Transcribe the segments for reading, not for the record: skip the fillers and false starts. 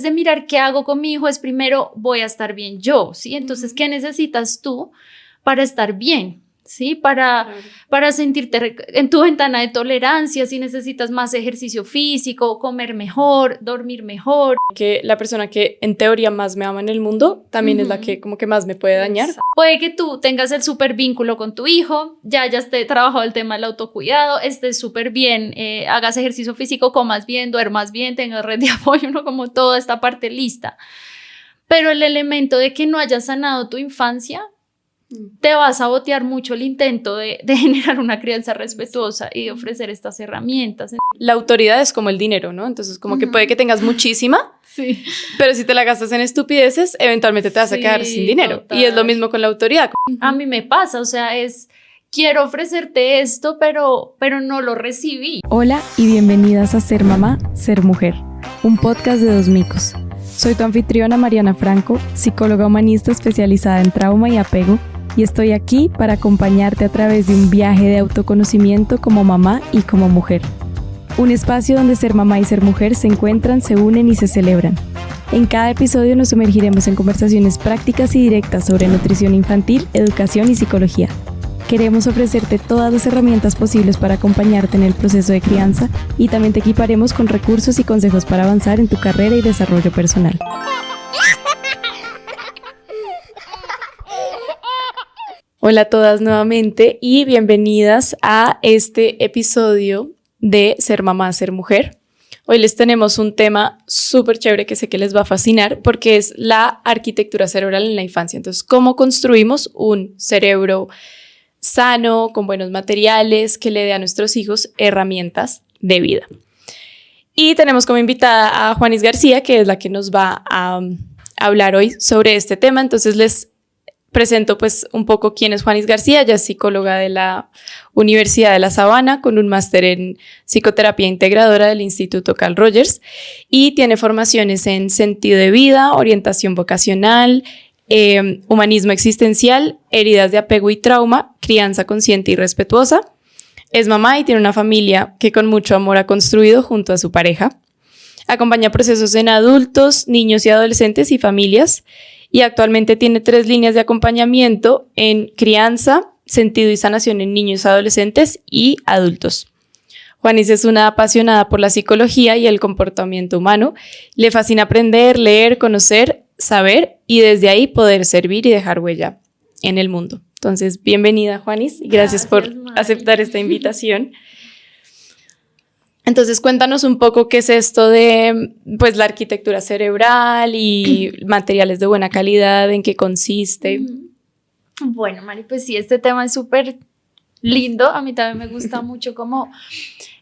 de mirar qué hago con mi hijo es primero voy a estar bien yo, ¿sí? Entonces, ¿qué necesitas tú para estar bien? ¿Sí? Para sentirte en tu ventana de tolerancia, si necesitas más ejercicio físico, comer mejor, dormir mejor. Que la persona que en teoría más me ama en el mundo también es la que como que más me puede dañar. Puede que tú tengas el súper vínculo con tu hijo, ya esté trabajado el tema del autocuidado, estés súper bien, hagas ejercicio físico, comas bien, duermas bien, tengas red de apoyo, ¿no? Como toda esta parte lista. Pero el elemento de que no hayas sanado tu infancia te va a sabotear mucho el intento de generar una crianza respetuosa y de ofrecer estas herramientas. La autoridad es como el dinero, ¿no? Entonces como que puede que tengas muchísima, sí, pero si te la gastas en estupideces, eventualmente te vas a quedar sin dinero. Total. Y es lo mismo con la autoridad. A mí me pasa, o sea, quiero ofrecerte esto, pero no lo recibí. Hola y bienvenidas a Ser Mamá, Ser Mujer, un podcast de dos micos. Soy tu anfitriona Mariana Franco, psicóloga humanista especializada en trauma y apego, y estoy aquí para acompañarte a través de un viaje de autoconocimiento como mamá y como mujer. Un espacio donde ser mamá y ser mujer se encuentran, se unen y se celebran. En cada episodio nos sumergiremos en conversaciones prácticas y directas sobre nutrición infantil, educación y psicología. Queremos ofrecerte todas las herramientas posibles para acompañarte en el proceso de crianza y también te equiparemos con recursos y consejos para avanzar en tu carrera y desarrollo personal. Hola a todas nuevamente y bienvenidas a este episodio de Ser Mamá, Ser Mujer. Hoy les tenemos un tema súper chévere que sé que les va a fascinar porque es la arquitectura cerebral en la infancia. Entonces, ¿cómo construimos un cerebro sano, con buenos materiales, que le dé a nuestros hijos herramientas de vida? Y tenemos como invitada a Juanis García, que es la que nos va a hablar hoy sobre este tema. Entonces, les presento pues un poco quién es Juanis García. Ella es psicóloga de la Universidad de La Sabana con un máster en psicoterapia integradora del Instituto Carl Rogers y tiene formaciones en sentido de vida, orientación vocacional, humanismo existencial, heridas de apego y trauma, crianza consciente y respetuosa. Es mamá y tiene una familia que con mucho amor ha construido junto a su pareja. Acompaña procesos en adultos, niños y adolescentes y familias. Y actualmente tiene 3 líneas de acompañamiento en crianza, sentido y sanación en niños, adolescentes y adultos. Juanis es una apasionada por la psicología y el comportamiento humano. Le fascina aprender, leer, conocer, saber y desde ahí poder servir y dejar huella en el mundo. Entonces, bienvenida, Juanis, y gracias por aceptar esta invitación. Entonces, cuéntanos un poco qué es esto de pues, la arquitectura cerebral y materiales de buena calidad, en qué consiste. Bueno, Mari, pues sí, este tema es súper lindo. A mí también me gusta mucho como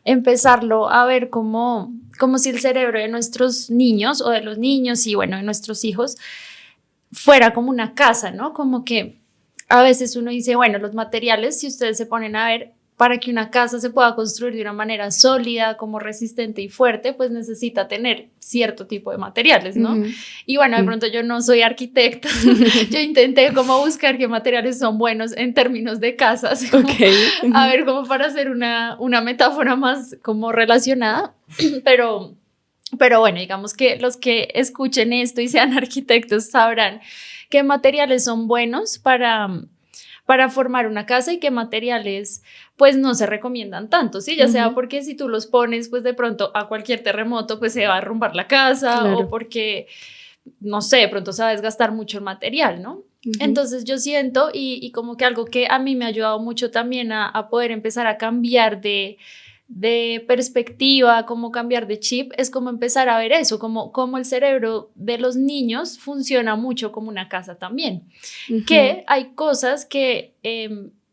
empezarlo a ver como si el cerebro de nuestros niños o de los niños y bueno, de nuestros hijos fuera como una casa, ¿no? Como que a veces uno dice, bueno, los materiales, si ustedes se ponen a ver, para que una casa se pueda construir de una manera sólida, como resistente y fuerte, pues necesita tener cierto tipo de materiales, ¿no? Y bueno, de pronto yo no soy arquitecta, yo intenté como buscar qué materiales son buenos en términos de casas, a ver como para hacer una metáfora más como relacionada, pero bueno, digamos que los que escuchen esto y sean arquitectos sabrán qué materiales son buenos para formar una casa y qué materiales pues no se recomiendan tanto, ¿sí? Ya sea porque si tú los pones pues de pronto a cualquier terremoto pues se va a derrumbar la casa, claro, o porque, no sé, de pronto se va a desgastar mucho el material, ¿no? Entonces yo siento y como que algo que a mí me ha ayudado mucho también a poder empezar a cambiar de perspectiva, como cambiar de chip, es como empezar a ver eso, como el cerebro de los niños funciona mucho como una casa también, que hay cosas que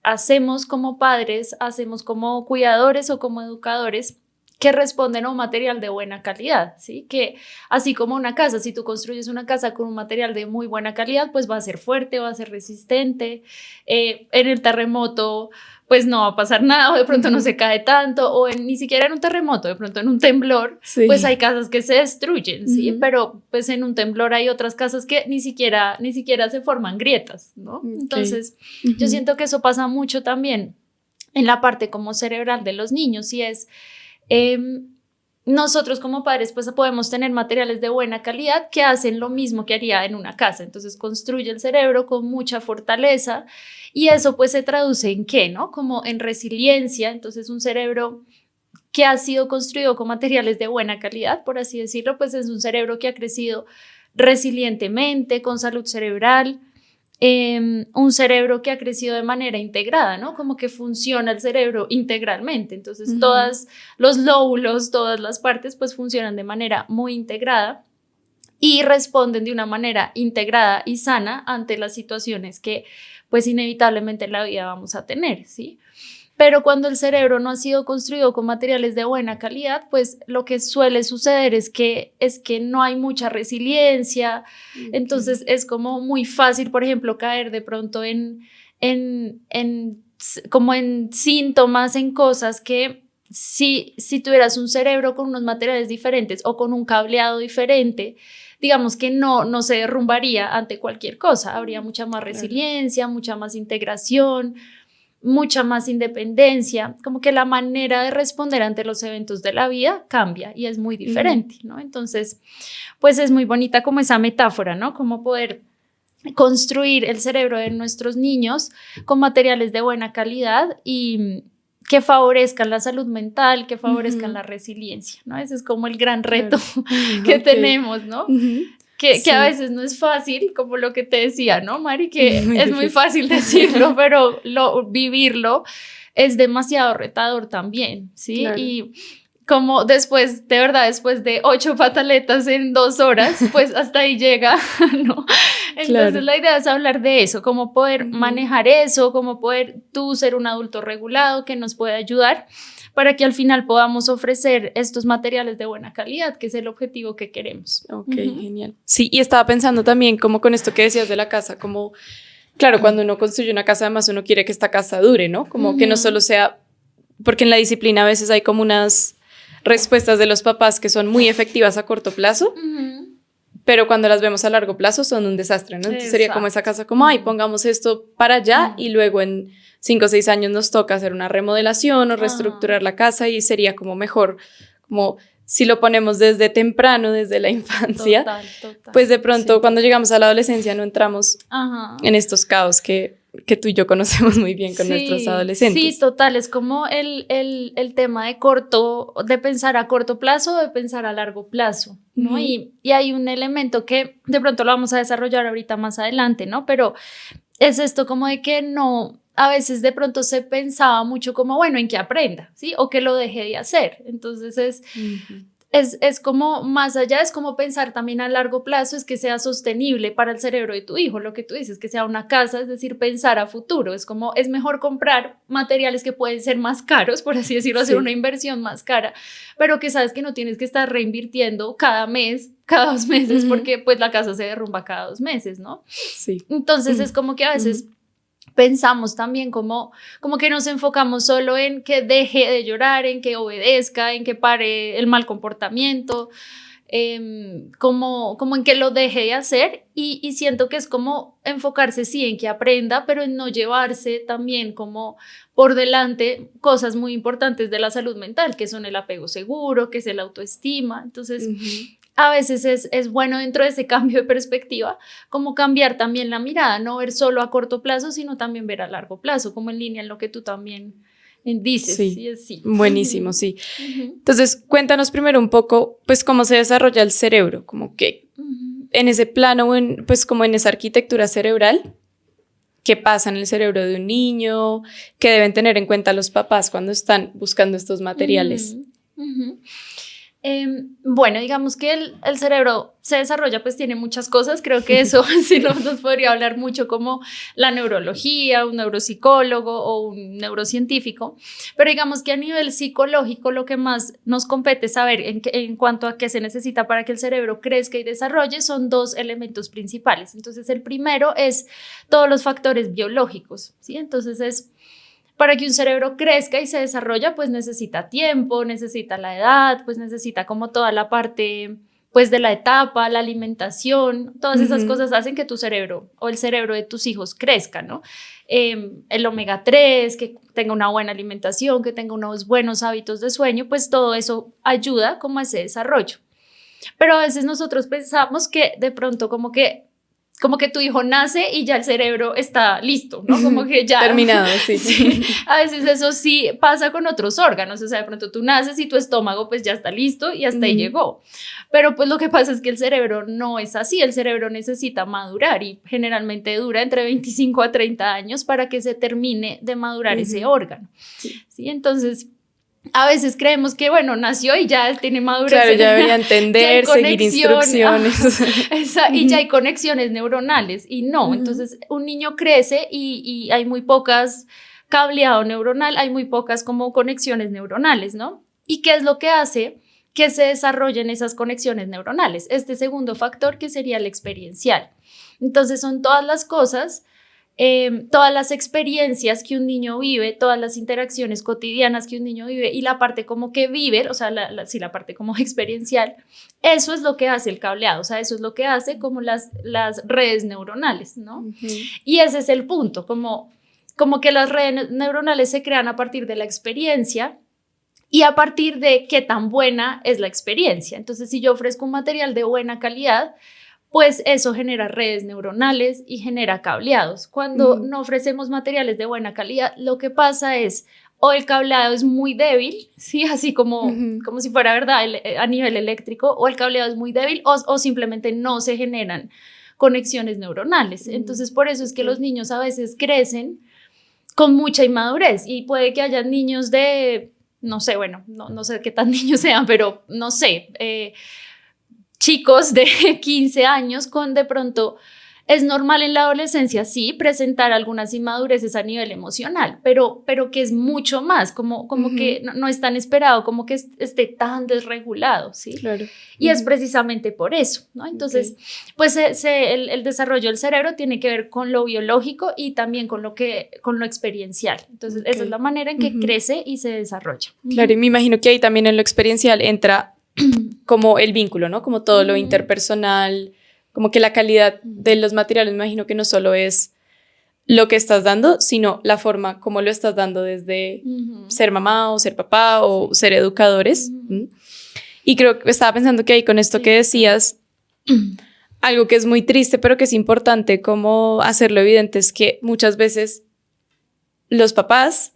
hacemos como padres, hacemos como cuidadores o como educadores que responden a un material de buena calidad, ¿sí? Que así como una casa, si tú construyes una casa con un material de muy buena calidad, pues va a ser fuerte, va a ser resistente, en el terremoto pues no va a pasar nada, o de pronto no se cae tanto, o ni siquiera en un terremoto, de pronto en un temblor, pues hay casas que se destruyen, ¿sí? Pero pues en un temblor hay otras casas que ni siquiera se forman grietas, ¿no? Entonces yo siento que eso pasa mucho también en la parte como cerebral de los niños y es nosotros como padres pues podemos tener materiales de buena calidad que hacen lo mismo que haría en una casa. Entonces construye el cerebro con mucha fortaleza y eso pues se traduce en ¿qué? ¿No? Como en resiliencia. Entonces un cerebro que ha sido construido con materiales de buena calidad, por así decirlo, pues es un cerebro que ha crecido resilientemente, con salud cerebral, un cerebro que ha crecido de manera integrada, ¿no? Como que funciona el cerebro integralmente. Entonces, todos los lóbulos, todas las partes, pues funcionan de manera muy integrada y responden de una manera integrada y sana ante las situaciones que, pues, inevitablemente en la vida vamos a tener, ¿sí? Pero cuando el cerebro no ha sido construido con materiales de buena calidad, pues lo que suele suceder es que no hay mucha resiliencia. Entonces es como muy fácil, por ejemplo, caer de pronto como en síntomas, en cosas que si tuvieras un cerebro con unos materiales diferentes o con un cableado diferente, digamos que no se derrumbaría ante cualquier cosa. Habría mucha más resiliencia, mucha más integración, mucha más independencia, como que la manera de responder ante los eventos de la vida cambia y es muy diferente, ¿no? Entonces, pues es muy bonita como esa metáfora, ¿no? Como poder construir el cerebro de nuestros niños con materiales de buena calidad y que favorezcan la salud mental, que favorezcan la resiliencia, ¿no? Ese es como el gran reto que tenemos, ¿no? Que a veces no es fácil, como lo que te decía, ¿no, Mari? Que es muy fácil decirlo, pero vivirlo es demasiado retador también, ¿sí? Claro. Y como después de 8 pataletas en 2 horas, pues hasta ahí llega, ¿no? Entonces la idea es hablar de eso, cómo poder manejar eso, cómo poder tú ser un adulto regulado que nos pueda ayudar para que al final podamos ofrecer estos materiales de buena calidad, que es el objetivo que queremos. Ok, genial. Sí, y estaba pensando también como con esto que decías de la casa, como, claro, cuando uno construye una casa, además uno quiere que esta casa dure, ¿no? Como que no solo sea, porque en la disciplina a veces hay como unas respuestas de los papás que son muy efectivas a corto plazo, pero cuando las vemos a largo plazo son un desastre, ¿no? Entonces sería como esa casa, como, ay, pongamos esto para allá y luego en 5 o 6 años nos toca hacer una remodelación o reestructurar la casa y sería como mejor, como si lo ponemos desde temprano, desde la infancia, total. Pues de pronto cuando llegamos a la adolescencia no entramos en estos caos que tú y yo conocemos muy bien con nuestros adolescentes. Sí, total, es como el tema de pensar a corto plazo o de pensar a largo plazo, ¿no? Y hay un elemento que de pronto lo vamos a desarrollar ahorita más adelante, ¿no? Pero es esto como de que no, a veces de pronto se pensaba mucho como, bueno, en que aprenda, ¿sí? O que lo deje de hacer. Entonces es como más allá, es como pensar también a largo plazo, es que sea sostenible para el cerebro de tu hijo, lo que tú dices, que sea una casa, es decir, pensar a futuro. Es como, es mejor comprar materiales que pueden ser más caros, por así decirlo, hacer una inversión más cara, pero que sabes que no tienes que estar reinvirtiendo cada mes, cada 2 meses, porque pues la casa se derrumba cada 2 meses, ¿no? Sí. Entonces es como que a veces pensamos también como que nos enfocamos solo en que deje de llorar, en que obedezca, en que pare el mal comportamiento, como en que lo deje de hacer y siento que es como enfocarse sí en que aprenda, pero en no llevarse también como por delante cosas muy importantes de la salud mental, que son el apego seguro, que es el autoestima. Entonces a veces es bueno dentro de ese cambio de perspectiva, como cambiar también la mirada, no ver solo a corto plazo, sino también ver a largo plazo, como en línea en lo que tú también dices. Sí. Buenísimo, sí. Entonces, cuéntanos primero un poco, pues, cómo se desarrolla el cerebro, como que en ese plano, pues, como en esa arquitectura cerebral, qué pasa en el cerebro de un niño, qué deben tener en cuenta los papás cuando están buscando estos materiales. Bueno, digamos que el cerebro se desarrolla, pues tiene muchas cosas, creo que eso sí nos podría hablar mucho como la neurología, un neuropsicólogo o un neurocientífico, pero digamos que a nivel psicológico lo que más nos compete saber en cuanto a qué se necesita para que el cerebro crezca y desarrolle son 2 elementos principales. Entonces el primero es todos los factores biológicos, ¿sí? Entonces para que un cerebro crezca y se desarrolla, pues necesita tiempo, necesita la edad, pues necesita como toda pues de la etapa, la alimentación, todas esas cosas hacen que tu cerebro o el cerebro de tus hijos crezca, ¿no? El omega 3, que tenga una buena alimentación, que tenga unos buenos hábitos de sueño, pues todo eso ayuda como a ese desarrollo. Pero a veces nosotros pensamos que de pronto como que tu hijo nace y ya el cerebro está listo, ¿no? Como que ya... Terminado, sí. Sí. A veces eso sí pasa con otros órganos, o sea, de pronto tú naces y tu estómago pues ya está listo y hasta ahí llegó. Pero pues lo que pasa es que el cerebro no es así, el cerebro necesita madurar y generalmente dura entre 25 a 30 años para que se termine de madurar ese órgano. Sí, entonces... A veces creemos que, bueno, nació y ya tiene madurez. Claro, ya debería entender, seguir instrucciones. Y ya hay conexiones neuronales y no. Entonces, un niño crece y hay muy pocas cableado neuronal, hay muy pocas como conexiones neuronales, ¿no? ¿Y qué es lo que hace que se desarrollen esas conexiones neuronales? Este segundo factor que sería el experiencial. Entonces, son todas las cosas... todas las experiencias que un niño vive, todas las interacciones cotidianas que un niño vive y la parte como que vive, o sea, la parte como experiencial, eso es lo que hace el cableado, o sea, eso es lo que hace como las redes neuronales, ¿no? Y ese es el punto, como que las redes neuronales se crean a partir de la experiencia y a partir de qué tan buena es la experiencia. Entonces, si yo ofrezco un material de buena calidad, pues eso genera redes neuronales y genera cableados. Cuando no ofrecemos materiales de buena calidad, lo que pasa es, o el cableado es muy débil, ¿sí? Así como si fuera verdad a nivel eléctrico, o el cableado es muy débil, o simplemente no se generan conexiones neuronales. Entonces, por eso es que los niños a veces crecen con mucha inmadurez, y puede que haya niños de, no sé, bueno, no sé qué tan niños sean, pero no sé, chicos de 15 años con de pronto, es normal en la adolescencia, sí, presentar algunas inmadureces a nivel emocional, pero que es mucho más, como que no es tan esperado, como que esté tan desregulado, ¿sí? Claro. Y es precisamente por eso, ¿no? Entonces, pues el desarrollo del cerebro tiene que ver con lo biológico y también con lo experiencial. Entonces, esa es la manera en que crece y se desarrolla. Claro, y me imagino que ahí también en lo experiencial entra como el vínculo, ¿no? Como todo lo interpersonal, como que la calidad de los materiales, me imagino que no solo es lo que estás dando, sino la forma como lo estás dando desde ser mamá o ser papá o ser educadores. Y creo que estaba pensando que ahí con esto que decías, algo que es muy triste, pero que es importante como hacerlo evidente, es que muchas veces los papás,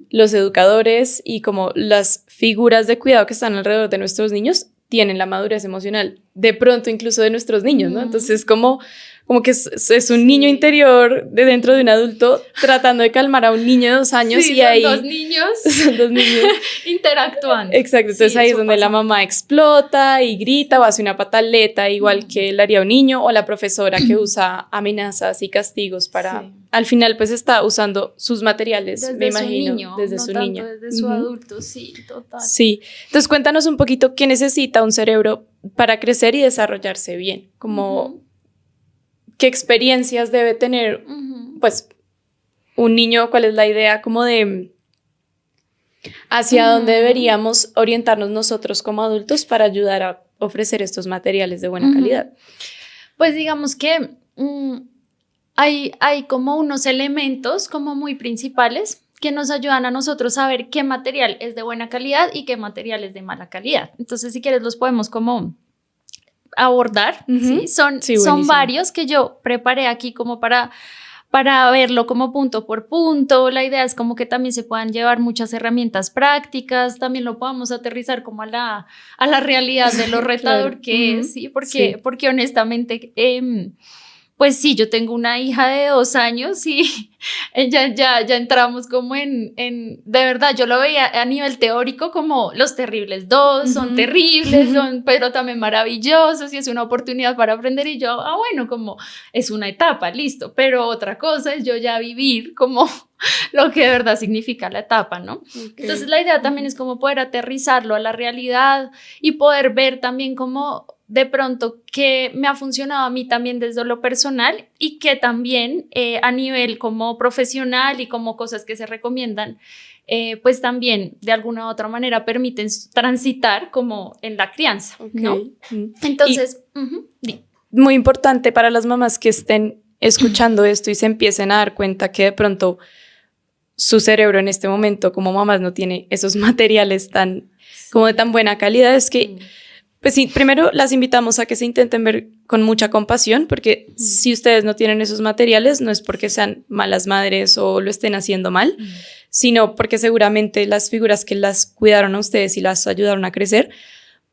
los educadores y como las figuras de cuidado que están alrededor de nuestros niños tienen la madurez emocional, de pronto incluso de nuestros niños, ¿no? Entonces como que es un niño interior de dentro de un adulto tratando de calmar a un niño de 2 años, y ahí... Son dos niños interactuando. Exacto, entonces ahí es donde la mamá explota y grita o hace una pataleta igual que le haría un niño, o la profesora que usa amenazas y castigos para... Al final pues está usando sus materiales, desde me imagino, niño, desde no su tanto niño. Desde su adulto, sí, total. Sí, entonces cuéntanos un poquito qué necesita un cerebro para crecer y desarrollarse bien, como qué experiencias debe tener pues un niño, cuál es la idea como de hacia dónde deberíamos orientarnos nosotros como adultos para ayudar a ofrecer estos materiales de buena calidad. Pues digamos que hay como unos elementos como muy principales que nos ayudan a nosotros a ver qué material es de buena calidad y qué material es de mala calidad. Entonces, si quieres, los podemos como abordar, ¿sí? Son varios que yo preparé aquí como para verlo como punto por punto. La idea es como que también se puedan llevar muchas herramientas prácticas, también lo podamos aterrizar como a la realidad de lo retador que es, ¿sí? Porque honestamente... pues sí, yo tengo una hija de 2 años y ya entramos como de verdad, yo lo veía a nivel teórico como los terribles 2, son terribles, pero también maravillosos y es una oportunidad para aprender, y yo, bueno, como es una etapa, listo, pero otra cosa es yo ya vivir como lo que de verdad significa la etapa, ¿no? Entonces la idea también es como poder aterrizarlo a la realidad y poder ver también cómo de pronto que me ha funcionado a mí también desde lo personal y que también a nivel como profesional y como cosas que se recomiendan pues también de alguna u otra manera permiten transitar como en la crianza, ¿no? Entonces, muy importante para las mamás que estén escuchando esto y se empiecen a dar cuenta que de pronto su cerebro en este momento como mamás no tiene esos materiales como de tan buena calidad, es que pues sí, primero las invitamos a que se intenten ver con mucha compasión, porque si ustedes no tienen esos materiales no es porque sean malas madres o lo estén haciendo mal, sino porque seguramente las figuras que las cuidaron a ustedes y las ayudaron a crecer,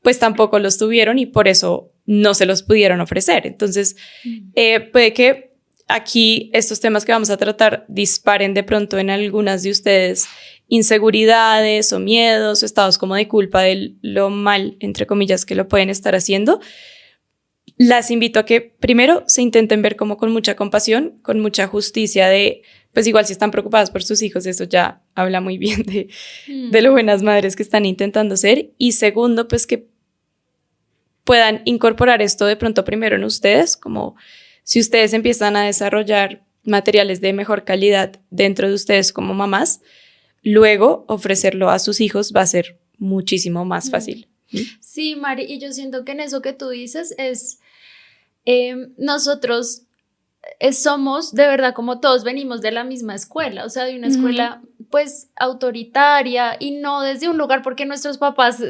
pues tampoco los tuvieron y por eso no se los pudieron ofrecer. Entonces, puede que aquí estos temas que vamos a tratar disparen de pronto en algunas de ustedes inseguridades o miedos o estados como de culpa de lo mal, entre comillas, que lo pueden estar haciendo. Las invito a que primero se intenten ver como con mucha compasión, con mucha justicia pues igual si están preocupadas por sus hijos, eso ya habla muy bien de lo buenas madres que están intentando ser. Y segundo, pues que puedan incorporar esto de pronto primero en ustedes, como si ustedes empiezan a desarrollar materiales de mejor calidad dentro de ustedes como mamás, luego ofrecerlo a sus hijos va a ser muchísimo más fácil. Sí, Mari, y yo siento que en eso que tú dices es, nosotros somos, de verdad, como todos venimos de la misma escuela, o sea, de una escuela pues autoritaria y no desde un lugar porque nuestros papás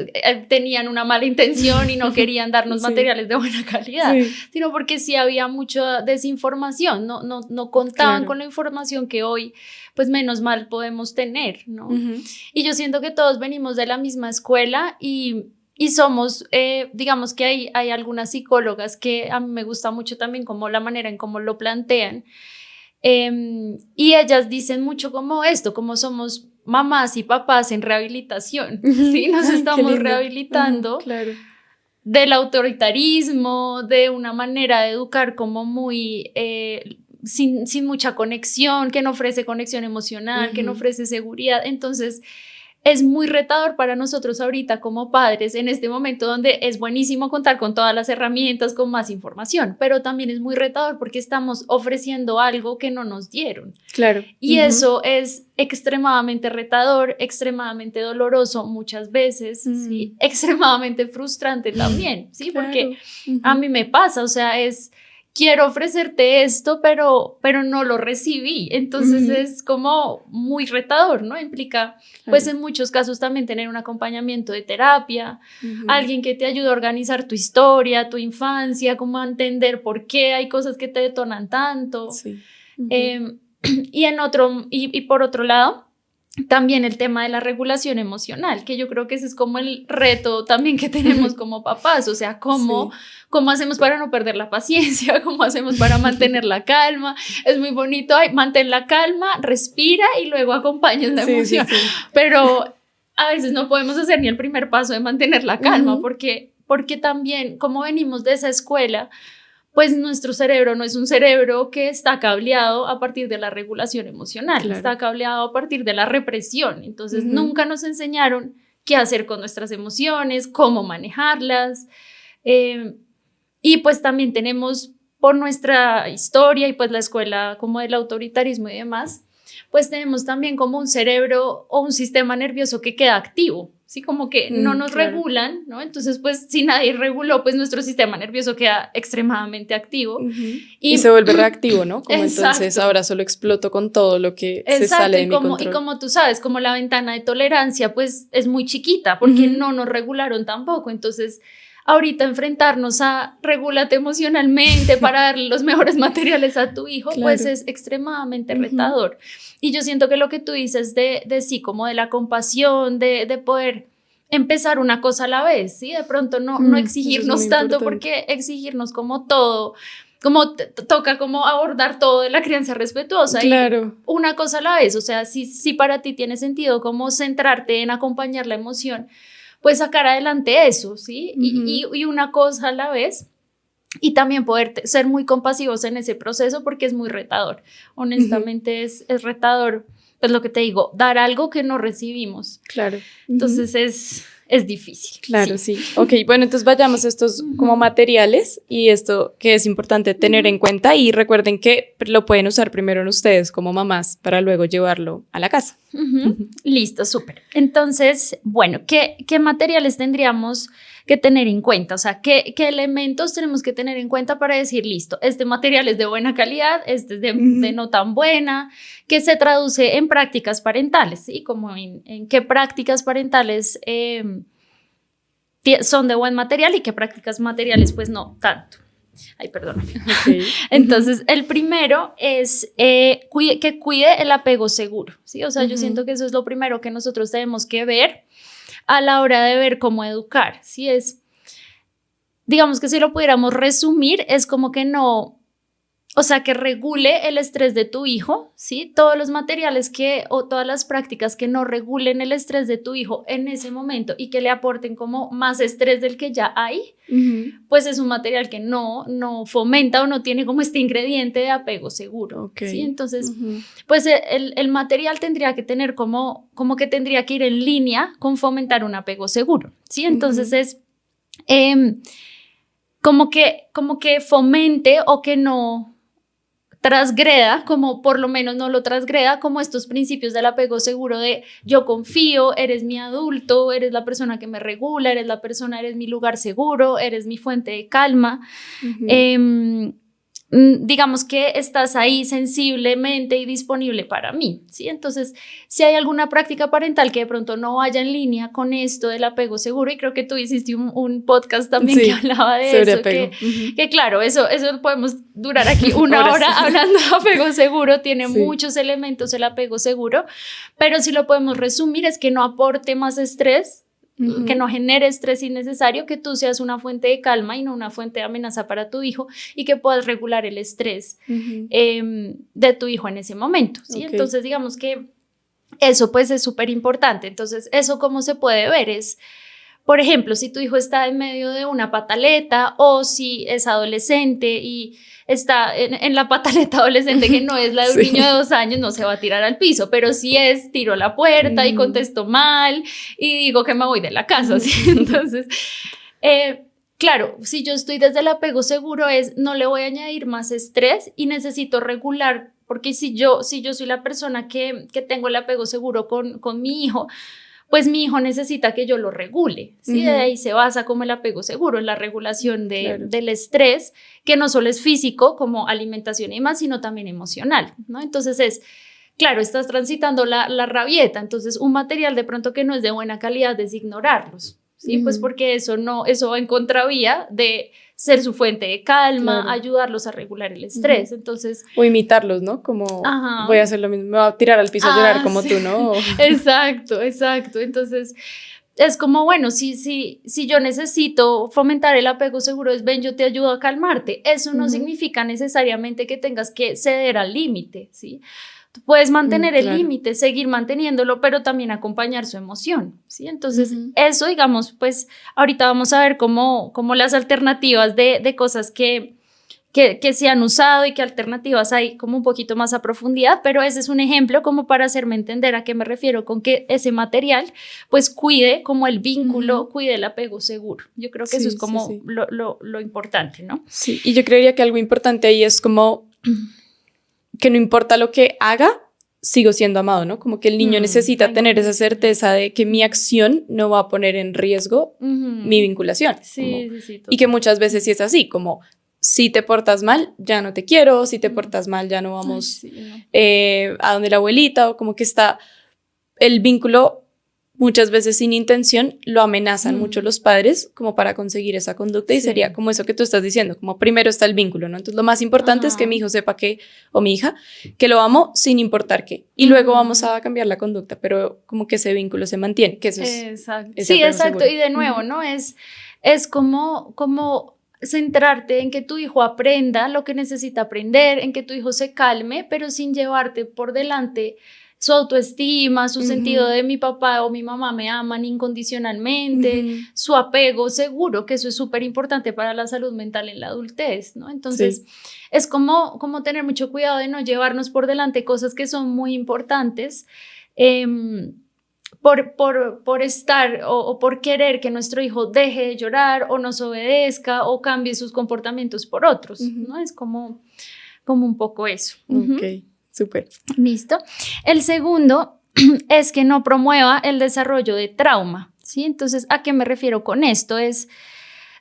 tenían una mala intención y no querían darnos materiales de buena calidad, sino porque sí había mucha desinformación, no contaban con la información que hoy pues menos mal podemos tener, ¿no? Y yo siento que todos venimos de la misma escuela y somos, digamos que hay algunas psicólogas que a mí me gusta mucho también como la manera en cómo lo plantean, y ellas dicen mucho como esto, como somos mamás y papás en rehabilitación, ¿sí? Nos estamos rehabilitando del autoritarismo, de una manera de educar como muy... sin mucha conexión, que no ofrece conexión emocional, que no ofrece seguridad. Entonces es muy retador para nosotros ahorita como padres en este momento donde es buenísimo contar con todas las herramientas, con más información, pero también es muy retador porque estamos ofreciendo algo que no nos dieron. Y eso es extremadamente retador, extremadamente doloroso muchas veces, ¿sí? Extremadamente frustrante también, ¿sí? Porque a mí me pasa, o sea, quiero ofrecerte esto, pero no lo recibí. Entonces es como muy retador, ¿no? Implica, pues en muchos casos también tener un acompañamiento de terapia, alguien que te ayude a organizar tu historia, tu infancia, como a entender por qué hay cosas que te detonan tanto. Y por otro lado, también el tema de la regulación emocional, que yo creo que ese es como el reto también que tenemos como papás, o sea, ¿cómo hacemos para no perder la paciencia? ¿Cómo hacemos para mantener la calma? Es muy bonito, mantén la calma, respira y luego acompañas la emoción, pero a veces no podemos hacer ni el primer paso de mantener la calma, porque también como venimos de esa escuela, pues nuestro cerebro no es un cerebro que está cableado a partir de la regulación emocional, está cableado a partir de la represión. Entonces nunca nos enseñaron qué hacer con nuestras emociones, cómo manejarlas. Y pues también tenemos por nuestra historia y pues la escuela como del autoritarismo y demás, pues tenemos también como un cerebro o un sistema nervioso que queda activo. Sí, como que no nos regulan, ¿no? Entonces, pues, si nadie reguló, pues nuestro sistema nervioso queda extremadamente activo. Y se vuelve reactivo, ¿no? Como entonces ahora solo exploto con todo lo que se sale de mi control. Y como tú sabes, como la ventana de tolerancia, pues, es muy chiquita, porque no nos regularon tampoco. Entonces, ahorita enfrentarnos a regúlate emocionalmente para darle los mejores materiales a tu hijo, pues es extremadamente retador. Y yo siento que lo que tú dices de sí, como de la compasión, de poder empezar una cosa a la vez, ¿sí? De pronto no exigirnos tanto, porque exigirnos como todo, como toca como abordar todo de la crianza respetuosa. Y una cosa a la vez, o sea, si para ti tiene sentido como centrarte en acompañar la emoción, pues sacar adelante eso, ¿sí? Y una cosa a la vez, y también poder ser muy compasivos en ese proceso porque es muy retador. Honestamente es retador, pues lo que te digo, dar algo que no recibimos. Entonces es difícil. Claro, sí. Ok, bueno, entonces vayamos a estos como materiales y esto que es importante tener en cuenta y recuerden que lo pueden usar primero en ustedes como mamás para luego llevarlo a la casa. Listo, súper. Entonces, bueno, ¿qué materiales tendríamos que tener en cuenta? O sea, ¿qué elementos tenemos que tener en cuenta para decir, listo, este material es de buena calidad, este es de no tan buena, que se traduce en prácticas parentales, ¿sí? Como en qué prácticas parentales son de buen material y qué prácticas materiales pues no tanto. Ay, perdón. Okay. Entonces, el primero es que cuide el apego seguro, ¿sí? O sea, yo siento que eso es lo primero que nosotros tenemos que ver a la hora de ver cómo educar, ¿sí? Digamos que si lo pudiéramos resumir, es como que no, o sea, que regule el estrés de tu hijo, ¿sí? Todos los materiales o todas las prácticas que no regulen el estrés de tu hijo en ese momento y que le aporten como más estrés del que ya hay, pues es un material que no fomenta o no tiene como este ingrediente de apego seguro, okay. ¿sí? Entonces, pues el material tendría que tener como que tendría que ir en línea con fomentar un apego seguro, ¿sí? Entonces es como que fomente o que no transgreda, como por lo menos no lo transgreda, como estos principios del apego seguro de yo confío, eres mi adulto, eres la persona que me regula, eres mi lugar seguro, eres mi fuente de calma. Digamos que estás ahí sensiblemente y disponible para mí, ¿sí? Entonces, si hay alguna práctica parental que de pronto no vaya en línea con esto del apego seguro, y creo que tú hiciste un podcast también que hablaba de sobre eso, apego. que claro, eso podemos durar aquí una hora hablando de apego seguro, tiene muchos elementos el apego seguro, pero si lo podemos resumir es que no aporte más estrés, que no genere estrés innecesario, que tú seas una fuente de calma y no una fuente de amenaza para tu hijo y que puedas regular el estrés de tu hijo en ese momento, ¿sí? Okay. Entonces, digamos que eso pues es súper importante. Entonces, eso cómo se puede ver es, por ejemplo, si tu hijo está en medio de una pataleta o si es adolescente y está en la pataleta adolescente que no es la de un niño de 2 años, no se va a tirar al piso, pero si es, tiro la puerta y contesto mal y digo que me voy de la casa, ¿sí? Entonces, claro, si yo estoy desde el apego seguro no le voy a añadir más estrés y necesito regular, porque si yo soy la persona que tengo el apego seguro con mi hijo, pues mi hijo necesita que yo lo regule, ¿sí? De ahí se basa como el apego seguro, en la regulación del estrés, que no solo es físico, como alimentación y más, sino también emocional, ¿no? Entonces claro, estás transitando la rabieta, entonces un material de pronto que no es de buena calidad es ignorarlos, ¿sí? Pues porque eso va en contravía de ser su fuente de calma, ayudarlos a regular el estrés, entonces... O imitarlos, ¿no? Como voy a hacer lo mismo, me voy a tirar al piso a llorar como tú, ¿no? Exacto, entonces es como, bueno, si yo necesito fomentar el apego seguro, ven, yo te ayudo a calmarte, eso no significa necesariamente que tengas que ceder al límite, ¿sí? Tú puedes mantener el límite, seguir manteniéndolo, pero también acompañar su emoción, ¿sí? Entonces, eso, digamos, pues ahorita vamos a ver cómo las alternativas de cosas que se han usado y qué alternativas hay como un poquito más a profundidad, pero ese es un ejemplo como para hacerme entender a qué me refiero con que ese material pues cuide como el vínculo, cuide el apego seguro. Yo creo que eso es como lo importante, ¿no? Sí, y yo creería que algo importante ahí es como que no importa lo que haga, sigo siendo amado, ¿no? Como que el niño necesita tener esa certeza de que mi acción no va a poner en riesgo mi vinculación. Y que muchas veces sí es así, como si te portas mal, ya no te quiero, si te portas mal, ya no vamos a donde la abuelita, o como que está el vínculo muchas veces sin intención, lo amenazan mucho los padres como para conseguir esa conducta y sería como eso que tú estás diciendo, como primero está el vínculo, ¿no? Entonces lo más importante es que mi hijo sepa o mi hija, que lo amo sin importar qué y luego vamos a cambiar la conducta, pero como que ese vínculo se mantiene, que eso es... Exacto. Sí, exacto, seguro. Y de nuevo, ¿no? Es como centrarte en que tu hijo aprenda lo que necesita aprender, en que tu hijo se calme, pero sin llevarte por delante su autoestima, su sentido de mi papá o mi mamá me aman incondicionalmente, su apego seguro, que eso es súper importante para la salud mental en la adultez, ¿no? Entonces, es como tener mucho cuidado de no llevarnos por delante cosas que son muy importantes, por estar o por querer que nuestro hijo deje de llorar o nos obedezca o cambie sus comportamientos por otros, ¿no? Es como un poco eso. Ok, súper. Listo. El segundo es que no promueva el desarrollo de trauma, ¿sí? Entonces, ¿a qué me refiero con esto? Es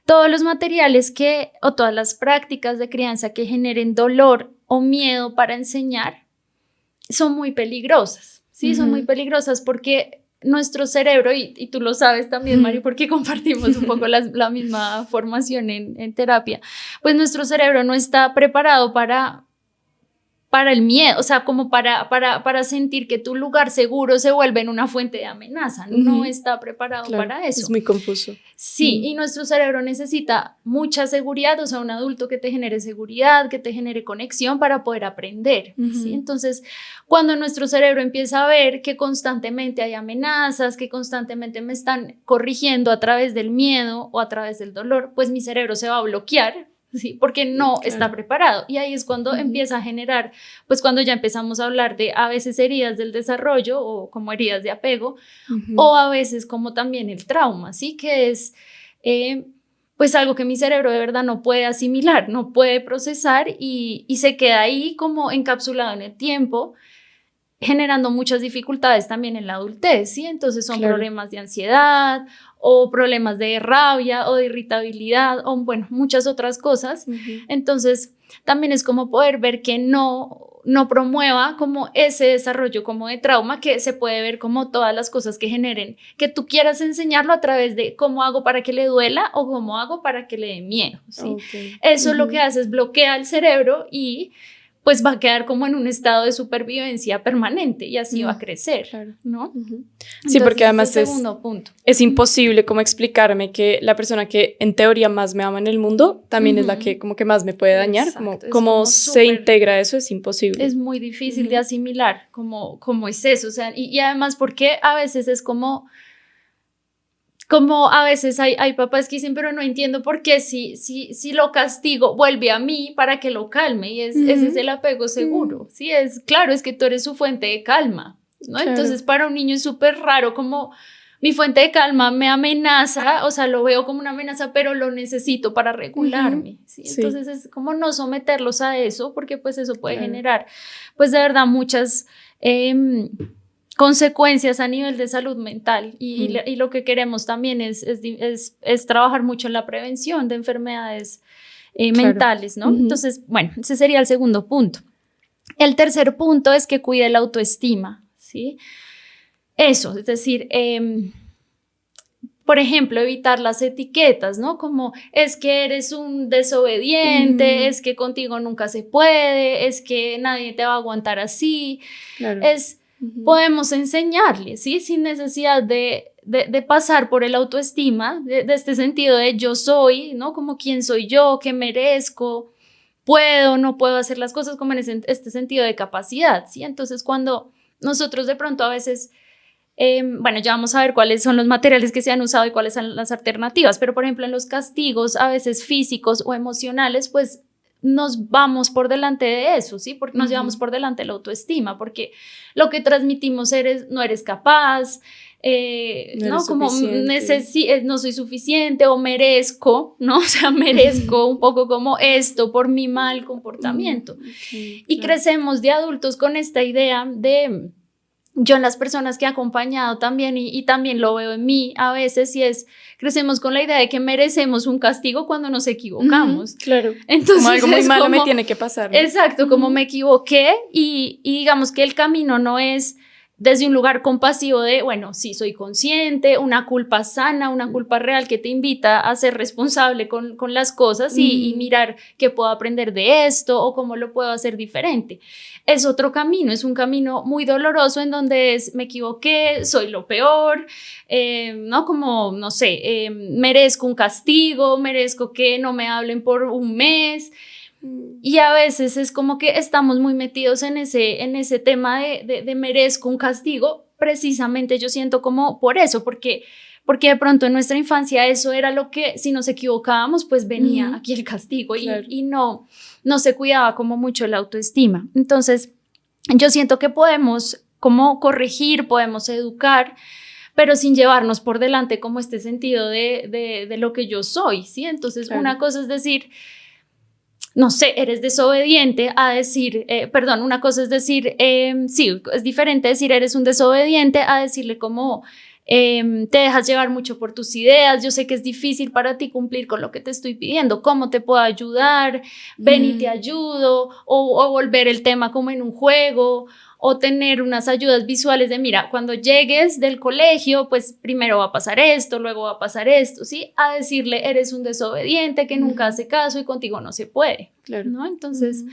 todos los materiales o todas las prácticas de crianza que generen dolor o miedo para enseñar son muy peligrosas, ¿sí? Son muy peligrosas porque nuestro cerebro, y tú lo sabes también, Mari, porque compartimos un poco la misma formación en terapia, pues nuestro cerebro no está preparado para el miedo, o sea, como para sentir que tu lugar seguro se vuelve en una fuente de amenaza. No está preparado para eso. Es muy confuso. Sí, y nuestro cerebro necesita mucha seguridad, o sea, un adulto que te genere seguridad, que te genere conexión para poder aprender, ¿sí? Entonces, cuando nuestro cerebro empieza a ver que constantemente hay amenazas, que constantemente me están corrigiendo a través del miedo o a través del dolor, pues mi cerebro se va a bloquear, ¿sí? Porque no está preparado. Y ahí es cuando empieza a generar, pues cuando ya empezamos a hablar de a veces heridas del desarrollo o como heridas de apego, o a veces como también el trauma, ¿sí? Que es pues algo que mi cerebro de verdad no puede asimilar, no puede procesar y se queda ahí como encapsulado en el tiempo, generando muchas dificultades también en la adultez, ¿sí? Entonces son problemas de ansiedad o problemas de rabia o de irritabilidad o, bueno, muchas otras cosas. Entonces, también es como poder ver que no promueva como ese desarrollo como de trauma, que se puede ver como todas las cosas que generen, que tú quieras enseñarlo a través de cómo hago para que le duela o cómo hago para que le dé miedo, ¿sí? Eso lo que hace es bloquea el cerebro y pues va a quedar como en un estado de supervivencia permanente y así va a crecer, ¿no? Sí, porque además es el segundo punto. Es imposible como explicarme que la persona que en teoría más me ama en el mundo también es la que como que más me puede dañar. Exacto, como se integra eso, es imposible. Es muy difícil de asimilar como es eso, o sea, y además porque a veces es como a veces hay papás que dicen, pero no entiendo por qué si lo castigo vuelve a mí para que lo calme, y ese es el apego seguro, ¿sí? Claro, es que tú eres su fuente de calma, ¿no? Claro. Entonces para un niño es súper raro como mi fuente de calma me amenaza, o sea, lo veo como una amenaza, pero lo necesito para regularme, ¿sí? Entonces es como no someterlos a eso, porque pues eso puede generar, pues de verdad muchas consecuencias a nivel de salud mental y lo que queremos también es trabajar mucho en la prevención de enfermedades mentales, ¿no? Entonces, bueno, ese sería el segundo punto. El tercer punto es que cuide la autoestima, ¿sí? Eso, es decir, por ejemplo, evitar las etiquetas, ¿no? Como es que eres un desobediente, es que contigo nunca se puede, es que nadie te va a aguantar así, podemos enseñarles, ¿sí? Sin necesidad de pasar por el autoestima, de este sentido de yo soy, ¿no? Como quién soy yo, qué merezco, puedo, no puedo hacer las cosas, como en este sentido de capacidad, ¿sí? Entonces, cuando nosotros de pronto a veces, bueno, ya vamos a ver cuáles son los materiales que se han usado y cuáles son las alternativas, pero por ejemplo en los castigos, a veces físicos o emocionales, pues nos vamos por delante de eso, ¿sí? Porque nos llevamos por delante la autoestima, porque lo que transmitimos no eres capaz, ¿no? Como no soy suficiente o merezco, ¿no? O sea, merezco un poco como esto por mi mal comportamiento. Y crecemos de adultos con esta idea de, yo en las personas que he acompañado también y también lo veo en mí a veces, crecemos con la idea de que merecemos un castigo cuando nos equivocamos. Claro. Entonces, como algo muy malo me tiene que pasar, ¿no? Exacto, como me equivoqué y digamos que el camino no es desde un lugar compasivo de, bueno, sí, soy consciente, una culpa sana, una culpa real que te invita a ser responsable con las cosas y mirar qué puedo aprender de esto o cómo lo puedo hacer diferente. Es otro camino, es un camino muy doloroso en donde me equivoqué, soy lo peor, ¿no? Como, no sé, merezco un castigo, merezco que no me hablen por un mes. Y a veces es como que estamos muy metidos en ese tema de merezco un castigo, precisamente yo siento como por eso, porque de pronto en nuestra infancia eso era lo que, si nos equivocábamos, pues venía aquí el castigo y no se cuidaba como mucho la autoestima. Entonces yo siento que podemos como corregir, podemos educar, pero sin llevarnos por delante como este sentido de lo que yo soy, ¿sí? Entonces, claro, una cosa es decir, no sé, eres desobediente, a decir, una cosa es decir, sí, es diferente decir eres un desobediente a decirle como te dejas llevar mucho por tus ideas, yo sé que es difícil para ti cumplir con lo que te estoy pidiendo, ¿cómo te puedo ayudar? Ven y te ayudo, o volver el tema como en un juego, o tener unas ayudas visuales de, mira, cuando llegues del colegio, pues primero va a pasar esto, luego va a pasar esto, ¿sí? A decirle, eres un desobediente que nunca hace caso y contigo no se puede, claro, ¿no? Entonces,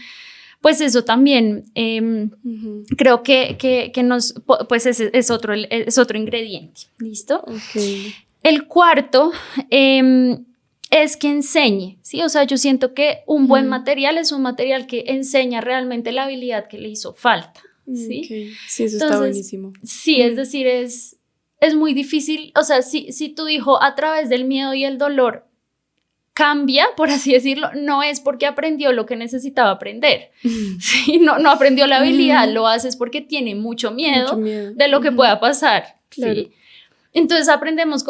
pues eso también creo que nos, pues es otro ingrediente, ¿listo? Okay. El cuarto es que enseñe, ¿sí? O sea, yo siento que un buen material es un material que enseña realmente la habilidad que le hizo falta. ¿Sí? Okay. Sí, eso entonces, está buenísimo. Sí, es decir, es muy difícil, o sea, si tu hijo a través del miedo y el dolor cambia, por así decirlo, no es porque aprendió lo que necesitaba aprender, ¿sí? No aprendió la habilidad, lo haces porque tiene mucho miedo de lo que pueda pasar, claro. ¿Sí? Entonces aprendemos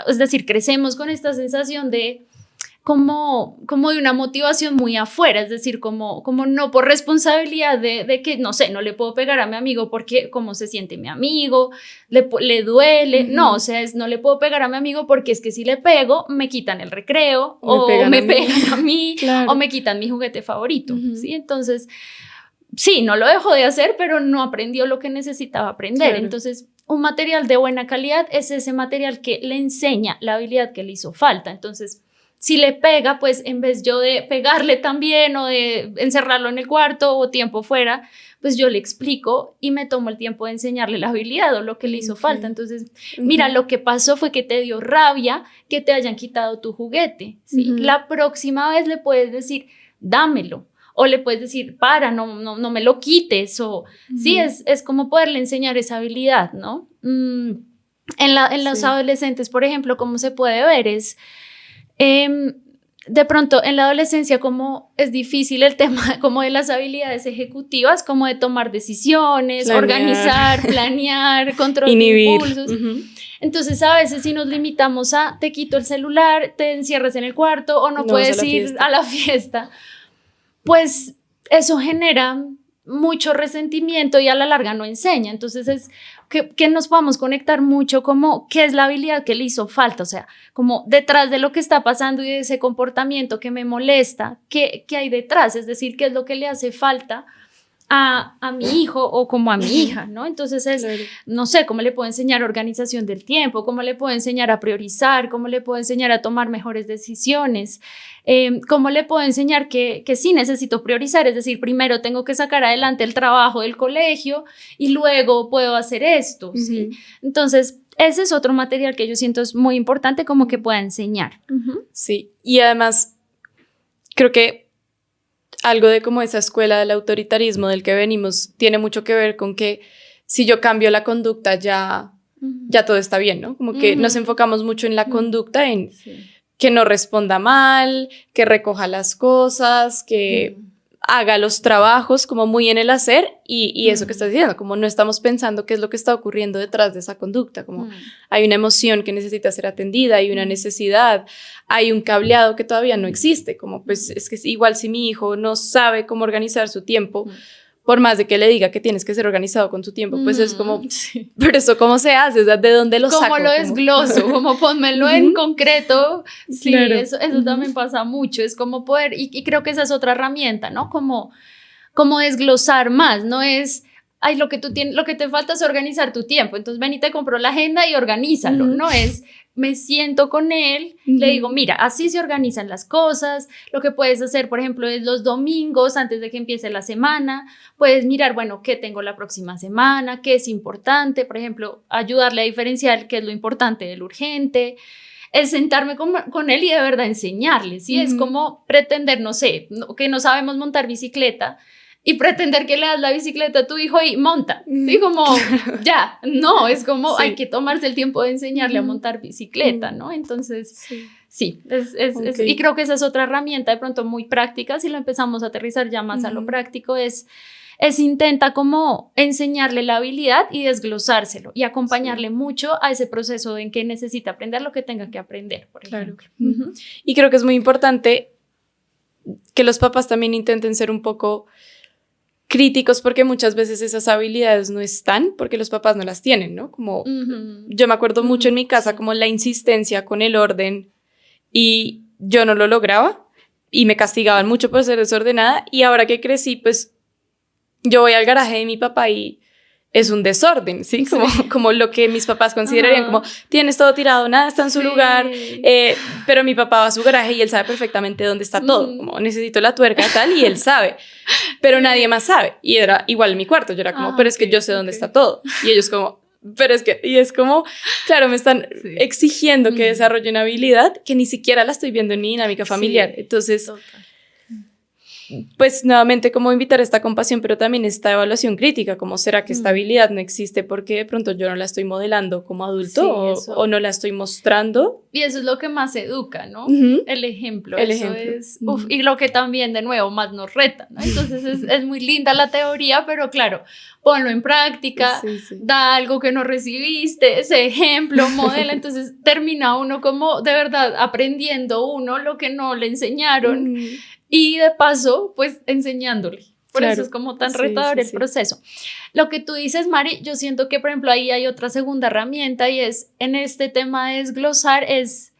es decir, crecemos con esta sensación de como de una motivación muy afuera, es decir, como no por responsabilidad de que, no sé, no le puedo pegar a mi amigo porque cómo se siente mi amigo, le duele, no, o sea, no le puedo pegar a mi amigo porque es que si le pego, me quitan el recreo, o me pegan a mí, claro, o me quitan mi juguete favorito, ¿sí? Entonces, sí, no lo dejó de hacer, pero no aprendió lo que necesitaba aprender, claro. Entonces, un material de buena calidad es ese material que le enseña la habilidad que le hizo falta, entonces, si le pega, pues en vez yo de pegarle también o de encerrarlo en el cuarto o tiempo fuera, pues yo le explico y me tomo el tiempo de enseñarle la habilidad o lo que le hizo falta. Entonces, mira, lo que pasó fue que te dio rabia que te hayan quitado tu juguete, ¿sí? La próxima vez le puedes decir, dámelo. O le puedes decir, no me lo quites. O, sí, es como poderle enseñar esa habilidad, ¿no? En los adolescentes, por ejemplo, cómo se puede ver es... de pronto en la adolescencia como es difícil el tema como de las habilidades ejecutivas, como de tomar decisiones, organizar, planear, controlar impulsos. Entonces a veces si nos limitamos a te quito el celular, te encierras en el cuarto o no puedes ir a la fiesta, pues eso genera mucho resentimiento y a la larga no enseña. Entonces es que nos podamos conectar mucho como qué es la habilidad que le hizo falta, o sea, como detrás de lo que está pasando y de ese comportamiento que me molesta, qué hay detrás, es decir, qué es lo que le hace falta a mi hijo o como a mi hija, ¿no? Entonces es, no sé, cómo le puedo enseñar organización del tiempo, cómo le puedo enseñar a priorizar, cómo le puedo enseñar a tomar mejores decisiones, cómo le puedo enseñar que sí necesito priorizar, es decir, primero tengo que sacar adelante el trabajo del colegio y luego puedo hacer esto, ¿sí? Entonces, ese es otro material que yo siento es muy importante como que pueda enseñar. Sí, y además creo que algo de como esa escuela del autoritarismo del que venimos tiene mucho que ver con que si yo cambio la conducta ya todo está bien, ¿no? Como que nos enfocamos mucho en la conducta, en que no responda mal, que recoja las cosas, que haga los trabajos, como muy en el hacer y eso que estás diciendo, como no estamos pensando qué es lo que está ocurriendo detrás de esa conducta, como hay una emoción que necesita ser atendida, hay una necesidad, hay un cableado que todavía no existe, como pues es que igual si mi hijo no sabe cómo organizar su tiempo, por más de que le diga que tienes que ser organizado con tu tiempo, pues es como, pero eso cómo se hace, o sea, ¿de dónde lo saco? ¿Cómo lo desgloso? Como pónmelo en concreto. Sí, claro. Eso también pasa mucho, es como poder, y creo que esa es otra herramienta, ¿no? Como desglosar más, no es, ay, lo que te falta es organizar tu tiempo, entonces ven y te compro la agenda y organízalo, no es, me siento con él, le digo, mira, así se organizan las cosas, lo que puedes hacer, por ejemplo, es los domingos, antes de que empiece la semana, puedes mirar, bueno, ¿qué tengo la próxima semana? ¿Qué es importante? Por ejemplo, ayudarle a diferenciar qué es lo importante de lo urgente, es sentarme con él y de verdad enseñarle, ¿sí? Es como pretender, no sé, que no sabemos montar bicicleta, y pretender que le das la bicicleta a tu hijo y monta. Y como, ya, no, es como hay que tomarse el tiempo de enseñarle a montar bicicleta, ¿no? Entonces, sí, y creo que esa es otra herramienta de pronto muy práctica, si lo empezamos a aterrizar ya más a lo práctico, es intenta como enseñarle la habilidad y desglosárselo y acompañarle mucho a ese proceso en que necesita aprender lo que tenga que aprender, por ejemplo. Y creo que es muy importante que los papás también intenten ser un poco críticos, porque muchas veces esas habilidades no están porque los papás no las tienen, ¿no? Como yo me acuerdo mucho en mi casa como la insistencia con el orden y yo no lo lograba y me castigaban mucho por ser desordenada, y ahora que crecí, pues yo voy al garaje de mi papá y es un desorden, ¿sí? Como lo que mis papás considerarían como tienes todo tirado, nada está en su lugar, pero mi papá va a su garaje y él sabe perfectamente dónde está todo, como necesito la tuerca tal, y él sabe, pero nadie más sabe, y era igual en mi cuarto, yo era como, pero es que yo sé dónde está todo, y ellos como, pero es que, y es como, claro, me están exigiendo que desarrolle una habilidad que ni siquiera la estoy viendo en mi dinámica familiar, entonces... Pues nuevamente como invitar esta compasión, pero también esta evaluación crítica, como será que esta habilidad no existe porque de pronto yo no la estoy modelando como adulto o no la estoy mostrando. Y eso es lo que más educa, ¿no? El ejemplo. Es, y lo que también de nuevo más nos reta, ¿no? Entonces es muy linda la teoría, pero claro, ponlo en práctica, da algo que no recibiste, ese ejemplo, modela, entonces termina uno como de verdad aprendiendo uno lo que no le enseñaron. Y de paso, pues enseñándole. Por eso es como tan retador el proceso. Lo que tú dices, Mari, yo siento que, por ejemplo, ahí hay otra segunda herramienta y es en este tema de desglosar, es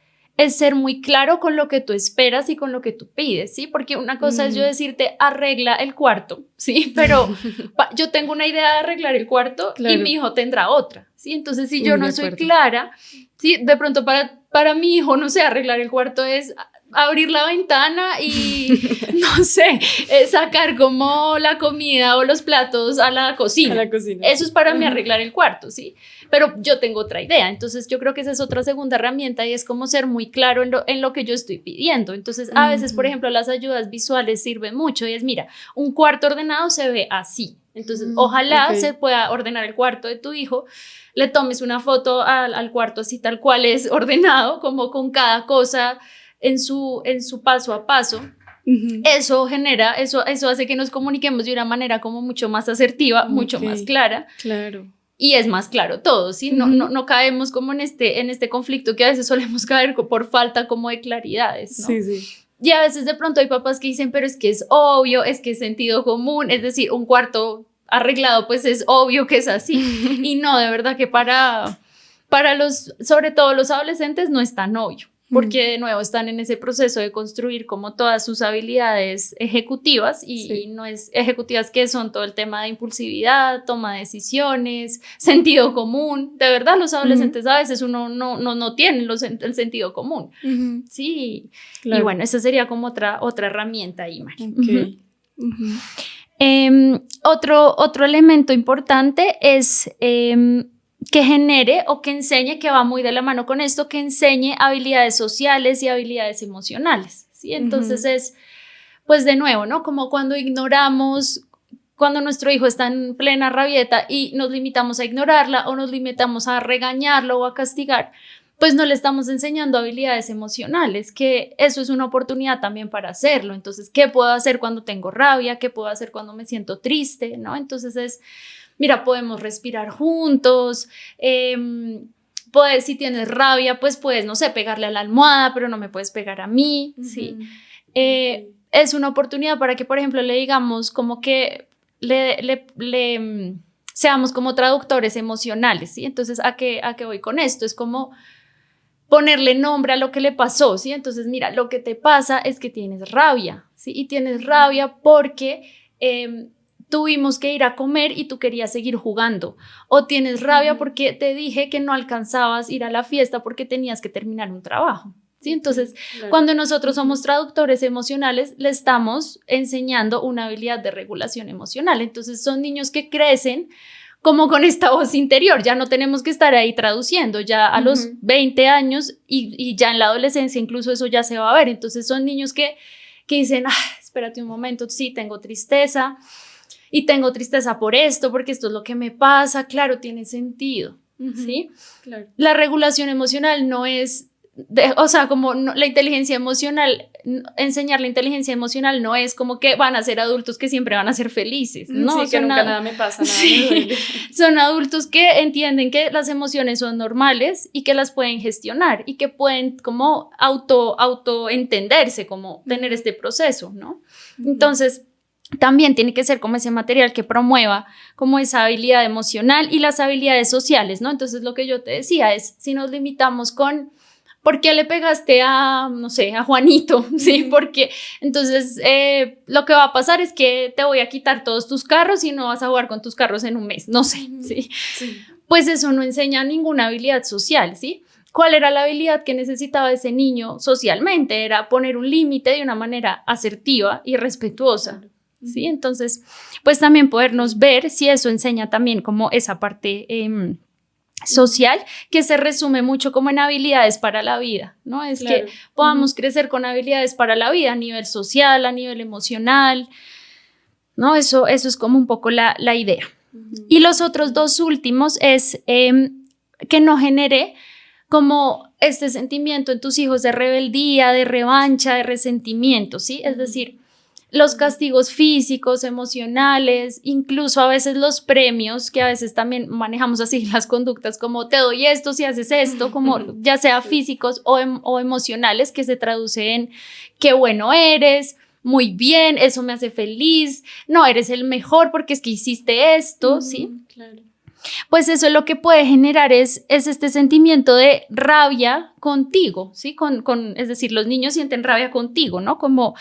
ser muy claro con lo que tú esperas y con lo que tú pides, ¿sí? Porque una cosa es yo decirte, arregla el cuarto, ¿sí? Pero yo tengo una idea de arreglar el cuarto y mi hijo tendrá otra, ¿sí? Entonces, si yo no soy clara, ¿sí? De pronto para mi hijo, no sé, arreglar el cuarto es... abrir la ventana y, no sé, sacar como la comida o los platos a la cocina. Eso es para mí arreglar el cuarto, ¿sí? Pero yo tengo otra idea, entonces yo creo que esa es otra segunda herramienta y es como ser muy claro en lo que yo estoy pidiendo. Entonces, a veces, por ejemplo, las ayudas visuales sirven mucho y es, mira, un cuarto ordenado se ve así. Entonces, ojalá se pueda ordenar el cuarto de tu hijo, le tomes una foto al cuarto así tal cual es ordenado, como con cada cosa en su paso a paso. Eso genera, eso hace que nos comuniquemos de una manera como mucho más asertiva, mucho más clara. Claro. Y es más claro todo, ¿sí? No caemos como en este conflicto que a veces solemos caer por falta como de claridades, ¿no? Sí. Y a veces de pronto hay papás que dicen, pero es que es obvio, es que es sentido común, es decir, un cuarto arreglado, pues es obvio que es así. Y no, de verdad que para sobre todo los adolescentes, no es tan obvio. Porque de nuevo están en ese proceso de construir como todas sus habilidades ejecutivas y no es ejecutivas que son todo el tema de impulsividad, toma de decisiones, sentido común. De verdad los adolescentes a veces uno no tiene el sentido común. Sí, claro. Y bueno, esa sería como otra herramienta ahí, Mari. Otro elemento importante es... que genere o que enseñe, que va muy de la mano con esto, que enseñe habilidades sociales y habilidades emocionales, ¿sí? Entonces es, pues de nuevo, ¿no? Como cuando nuestro hijo está en plena rabieta y nos limitamos a ignorarla o nos limitamos a regañarlo o a castigar, pues no le estamos enseñando habilidades emocionales, que eso es una oportunidad también para hacerlo. Entonces, ¿qué puedo hacer cuando tengo rabia? ¿Qué puedo hacer cuando me siento triste? ¿No? Entonces es... Mira, podemos respirar juntos, si tienes rabia, pues puedes, no sé, pegarle a la almohada, pero no me puedes pegar a mí, ¿sí? Es una oportunidad para que, por ejemplo, le digamos como que seamos como traductores emocionales, ¿sí? Entonces, ¿a qué voy con esto? Es como ponerle nombre a lo que le pasó, ¿sí? Entonces, mira, lo que te pasa es que tienes rabia, ¿sí? Y tienes rabia porque... tuvimos que ir a comer y tú querías seguir jugando, o tienes rabia porque te dije que no alcanzabas ir a la fiesta porque tenías que terminar un trabajo, ¿sí? Entonces, cuando nosotros somos traductores emocionales, le estamos enseñando una habilidad de regulación emocional. Entonces, son niños que crecen como con esta voz interior, ya no tenemos que estar ahí traduciendo, ya a los 20 años y ya en la adolescencia incluso eso ya se va a ver. Entonces, son niños que dicen, espérate un momento, sí, tengo tristeza, y tengo tristeza por esto, porque esto es lo que me pasa, claro, tiene sentido, ¿sí? Claro. La regulación emocional no es, la inteligencia emocional, enseñar la inteligencia emocional no es como que van a ser adultos que siempre van a ser felices, ¿no? Sí, que nunca nada me pasa, nada Sí, me duele. son adultos que entienden que las emociones son normales y que las pueden gestionar y que pueden como auto entenderse, como tener este proceso, ¿no? Entonces, también tiene que ser como ese material que promueva como esa habilidad emocional y las habilidades sociales, ¿no? Entonces, lo que yo te decía es, si nos limitamos con ¿por qué le pegaste a, no sé, a Juanito? Sí, porque entonces lo que va a pasar es que te voy a quitar todos tus carros y no vas a jugar con tus carros en un mes, no sé, ¿sí? Sí. Pues eso no enseña ninguna habilidad social, ¿sí? ¿Cuál era la habilidad que necesitaba ese niño socialmente? Era poner un límite de una manera asertiva y respetuosa, ¿sí? Entonces, pues también podernos ver si eso enseña también como esa parte social, que se resume mucho como en habilidades para la vida, ¿no? Es claro, que podamos crecer con habilidades para la vida a nivel social, a nivel emocional, ¿no? Eso es como un poco la idea. Y los otros dos últimos es que no genere como este sentimiento en tus hijos de rebeldía, de revancha, de resentimiento, ¿sí? Es decir, los castigos físicos, emocionales, incluso a veces los premios, que a veces también manejamos así las conductas, como te doy esto si haces esto, como ya sea físicos o emocionales, que se traduce en qué bueno eres, muy bien, eso me hace feliz, no, eres el mejor porque es que hiciste esto, ¿sí? Claro. Pues eso lo que puede generar es este sentimiento de rabia contigo, ¿sí? Es decir, los niños sienten rabia contigo, ¿no? Como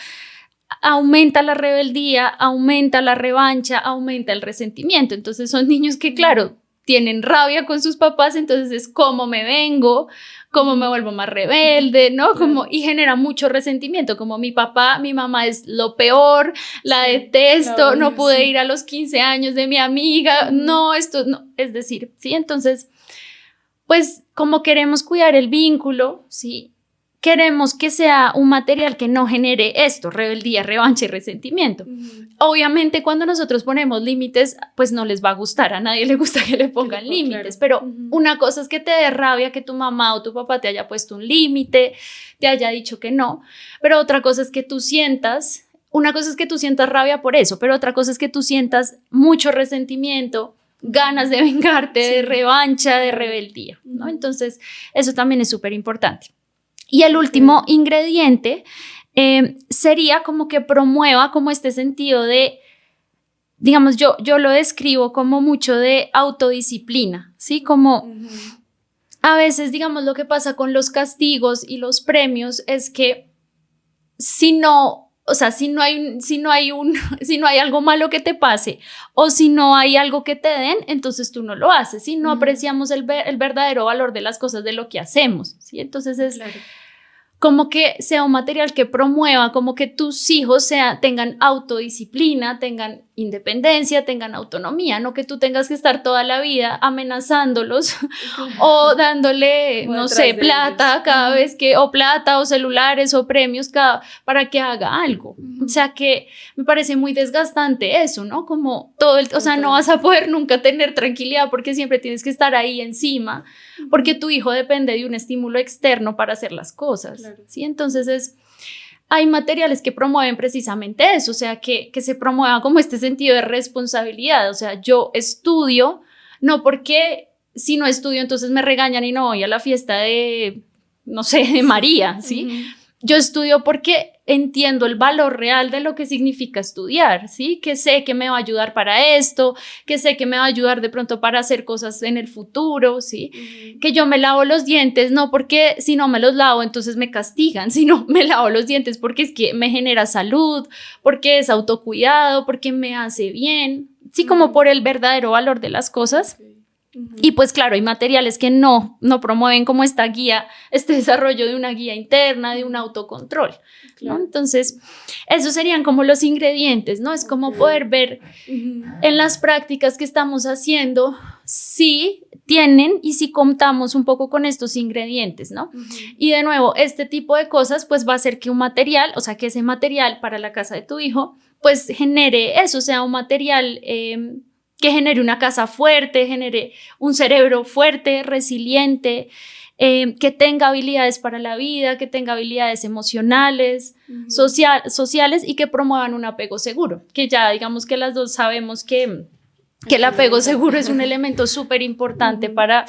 aumenta la rebeldía, aumenta la revancha, aumenta el resentimiento. Entonces son niños que, claro, tienen rabia con sus papás, entonces es cómo me vengo, cómo me vuelvo más rebelde, ¿no? Como, y genera mucho resentimiento, como mi papá, mi mamá es lo peor, la detesto, claro, no pude ir a los 15 años de mi amiga, no, esto, no, es decir, ¿sí? Entonces, pues como queremos cuidar el vínculo, ¿sí? Queremos que sea un material que no genere esto, rebeldía, revancha y resentimiento. Obviamente cuando nosotros ponemos límites, pues no les va a gustar, a nadie le gusta que le pongan límites, claro. Pero una cosa es que te dé rabia que tu mamá o tu papá te haya puesto un límite, te haya dicho que no, pero otra cosa es que tú sientas, una cosa es que tú sientas rabia por eso, pero otra cosa es que tú sientas mucho resentimiento, ganas de vengarte, de revancha, de rebeldía, ¿no? Entonces eso también es súper importante. Y el último ingrediente sería como que promueva como este sentido de, digamos, yo lo describo como mucho de autodisciplina, ¿sí? Como a veces, digamos, lo que pasa con los castigos y los premios es que si no hay algo malo que te pase o si no hay algo que te den, entonces tú no lo haces, ¿sí? No apreciamos el verdadero valor de las cosas, de lo que hacemos, ¿sí? Entonces es claro. Como que sea un material que promueva, como que tus hijos tengan autodisciplina, tengan independencia, tengan autonomía, no que tú tengas que estar toda la vida amenazándolos o dándole, no sé, plata cada vez que, o plata o celulares o premios para que haga algo. O sea que me parece muy desgastante eso, ¿no? Como o sea, no vas a poder nunca tener tranquilidad porque siempre tienes que estar ahí encima, porque tu hijo depende de un estímulo externo para hacer las cosas, claro. ¿Sí? Entonces hay materiales que promueven precisamente eso, o sea, que se promueva como este sentido de responsabilidad, o sea, yo estudio, no porque si no estudio entonces me regañan y no voy a la fiesta de, no sé, de María, ¿sí? Yo estudio porque entiendo el valor real de lo que significa estudiar, ¿sí? Que sé que me va a ayudar para esto, que sé que me va a ayudar de pronto para hacer cosas en el futuro, ¿sí? Que yo me lavo los dientes, no porque si no me los lavo entonces me castigan, sino me lavo los dientes porque es que me genera salud, porque es autocuidado, porque me hace bien, ¿sí? Como por el verdadero valor de las cosas. Y pues claro, hay materiales que no promueven como esta guía, este desarrollo de una guía interna, de un autocontrol, ¿no? Entonces, esos serían como los ingredientes, ¿no? Es como poder ver en las prácticas que estamos haciendo si tienen y si contamos un poco con estos ingredientes, ¿no? Y de nuevo, este tipo de cosas pues va a hacer que un material, o sea, que ese material para la casa de tu hijo pues genere eso, sea un material que genere una casa fuerte, genere un cerebro fuerte, resiliente, que tenga habilidades para la vida, que tenga habilidades emocionales, sociales y que promuevan un apego seguro, que ya digamos que las dos sabemos que el apego seguro es un elemento súper importante para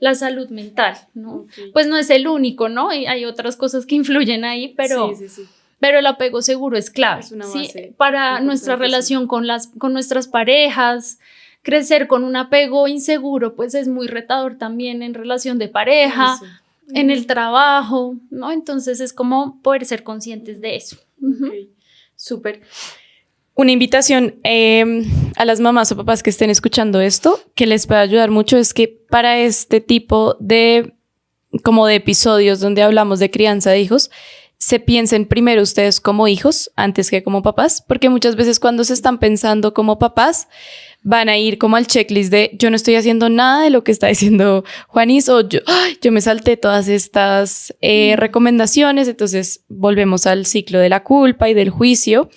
la salud mental, ¿no? Pues no es el único, ¿no? Y hay otras cosas que influyen ahí, pero... Pero el apego seguro es clave, es una base para nuestra relación con nuestras parejas. Crecer con un apego inseguro, pues es muy retador también en relación de pareja, en el trabajo, ¿no? Entonces es como poder ser conscientes de eso. Súper. Una invitación a las mamás o papás que estén escuchando esto, que les pueda ayudar mucho, es que para este tipo de episodios donde hablamos de crianza de hijos, se piensen primero ustedes como hijos antes que como papás, porque muchas veces cuando se están pensando como papás van a ir como al checklist de yo no estoy haciendo nada de lo que está diciendo Juanis o yo me salté todas estas recomendaciones, entonces volvemos al ciclo de la culpa y del juicio.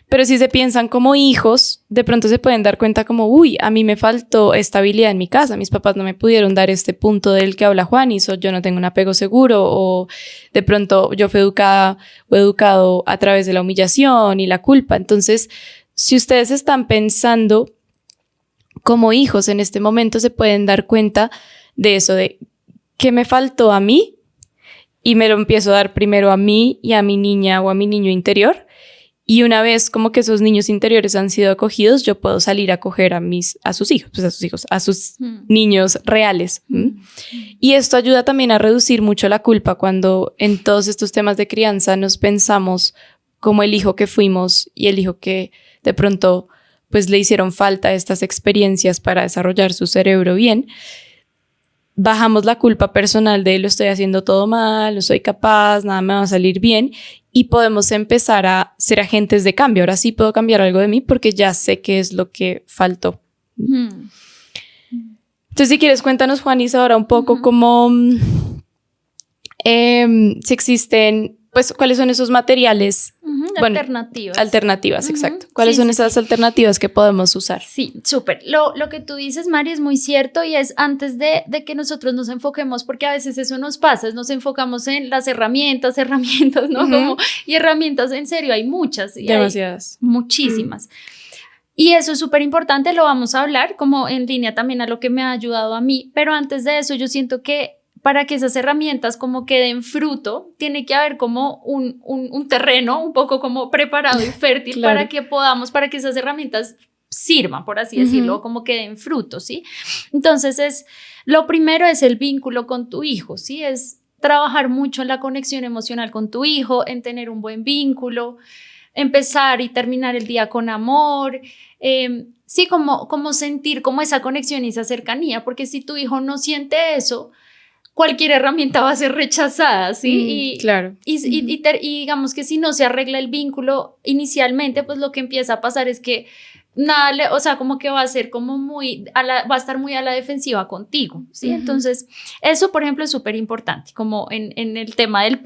Pero si se piensan como hijos, de pronto se pueden dar cuenta como, uy, a mí me faltó estabilidad en mi casa, mis papás no me pudieron dar este punto del que habla Juanis, o yo no tengo un apego seguro, o de pronto yo fui educada o educado a través de la humillación y la culpa. Entonces, si ustedes están pensando como hijos en este momento, se pueden dar cuenta de eso, de qué me faltó a mí, y me lo empiezo a dar primero a mí y a mi niña o a mi niño interior. Y una vez como que esos niños interiores han sido acogidos, yo puedo salir a acoger a sus niños reales. Y esto ayuda también a reducir mucho la culpa cuando en todos estos temas de crianza nos pensamos como el hijo que fuimos y el hijo que de pronto pues le hicieron falta estas experiencias para desarrollar su cerebro bien. Bajamos la culpa personal de lo estoy haciendo todo mal, no soy capaz, nada me va a salir bien, y podemos empezar a ser agentes de cambio. Ahora sí puedo cambiar algo de mí porque ya sé qué es lo que faltó. Entonces, si quieres, cuéntanos, Juanis, ahora un poco cómo si existen, pues, cuáles son esos materiales. Bueno, alternativas, exacto. ¿Cuáles son esas alternativas que podemos usar? Sí, súper. Lo que tú dices, Mari, es muy cierto, y es antes de que nosotros nos enfoquemos, porque a veces eso nos pasa, nos enfocamos en las herramientas, ¿no? Y herramientas, en serio, hay muchas. Demasiadas. Muchísimas. Y eso es súper importante, lo vamos a hablar como en línea también a lo que me ha ayudado a mí, pero antes de eso yo siento que para que esas herramientas como que den fruto, tiene que haber como un terreno un poco como preparado y fértil claro. para que esas herramientas sirvan, por así decirlo, como que den fruto, ¿sí? Entonces lo primero es el vínculo con tu hijo, ¿sí? Es trabajar mucho en la conexión emocional con tu hijo, en tener un buen vínculo, empezar y terminar el día con amor, sí, como sentir como esa conexión y esa cercanía, porque si tu hijo no siente eso, cualquier herramienta va a ser rechazada, ¿sí? Claro. Y digamos que si no se arregla el vínculo inicialmente, pues lo que empieza a pasar es que nada, o sea, como que va a ser como va a estar muy a la defensiva contigo, ¿sí? Entonces, eso, por ejemplo, es súper importante, como en el tema del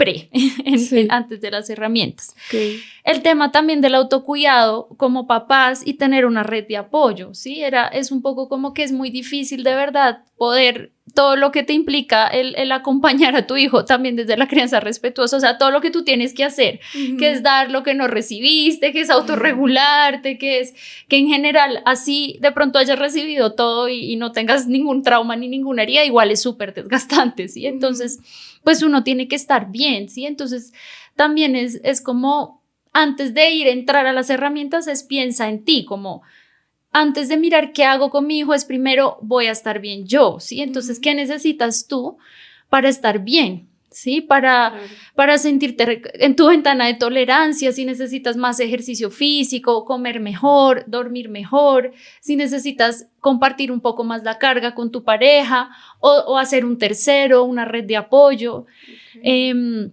antes de las herramientas. Okay. El tema también del autocuidado como papás y tener una red de apoyo, ¿sí? Es un poco como que es muy difícil de verdad poder todo lo que te implica el acompañar a tu hijo también desde la crianza respetuosa, o sea, todo lo que tú tienes que hacer, que es dar lo que no recibiste, que es autorregularte, que es que en general así de pronto hayas recibido todo y no tengas ningún trauma ni ninguna herida, igual es súper desgastante, ¿sí? Entonces, pues uno tiene que estar bien, ¿sí? Entonces, también es como antes de entrar a las herramientas, piensa en ti, como antes de mirar qué hago con mi hijo, es primero voy a estar bien yo, ¿sí? Entonces, ¿qué necesitas tú para estar bien? ¿Sí? Para sentirte en tu ventana de tolerancia, si necesitas más ejercicio físico, comer mejor, dormir mejor, si necesitas compartir un poco más la carga con tu pareja o hacer un tercero, una red de apoyo. Okay.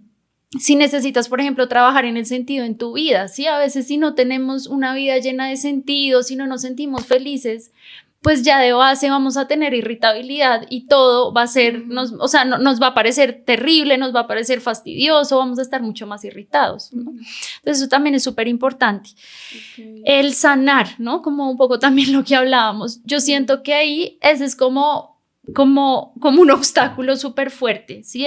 Si necesitas, por ejemplo, trabajar en el sentido en tu vida, ¿sí? A veces si no tenemos una vida llena de sentido, si no nos sentimos felices, pues ya de base vamos a tener irritabilidad y todo va a ser, nos va a parecer terrible, nos va a parecer fastidioso, vamos a estar mucho más irritados, ¿no? Entonces eso también es súper importante. El sanar, ¿no? Como un poco también lo que hablábamos. Yo siento que ahí ese es como un obstáculo súper fuerte, ¿sí?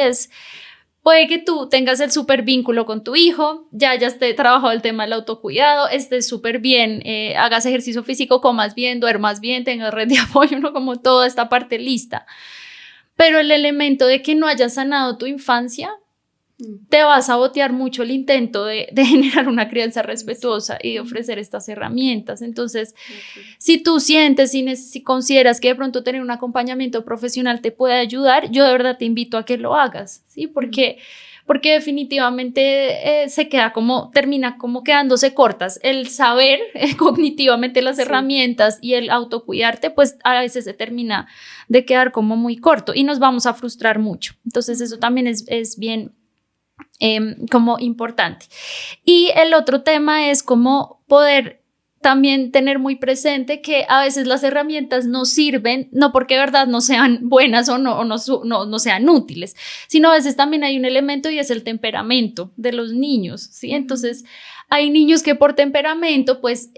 Puede que tú tengas el súper vínculo con tu hijo, ya esté trabajado el tema del autocuidado, estés súper bien, hagas ejercicio físico, comas bien, duermas bien, tengas red de apoyo, ¿no? Como toda esta parte lista. Pero el elemento de que no hayas sanado tu infancia te va a sabotear mucho el intento de generar una crianza respetuosa y de ofrecer estas herramientas. Entonces, si tú sientes, si consideras que de pronto tener un acompañamiento profesional te puede ayudar, yo de verdad te invito a que lo hagas, ¿sí? Porque definitivamente termina como quedándose cortas. El saber cognitivamente las herramientas y el autocuidarte, pues a veces se termina de quedar como muy corto y nos vamos a frustrar mucho. Entonces, eso también es bien como importante. Y el otro tema es como poder también tener muy presente que a veces las herramientas no sirven, no porque de verdad no sean buenas o no sean útiles, sino a veces también hay un elemento y es el temperamento de los niños, ¿sí? Entonces hay niños que por temperamento pues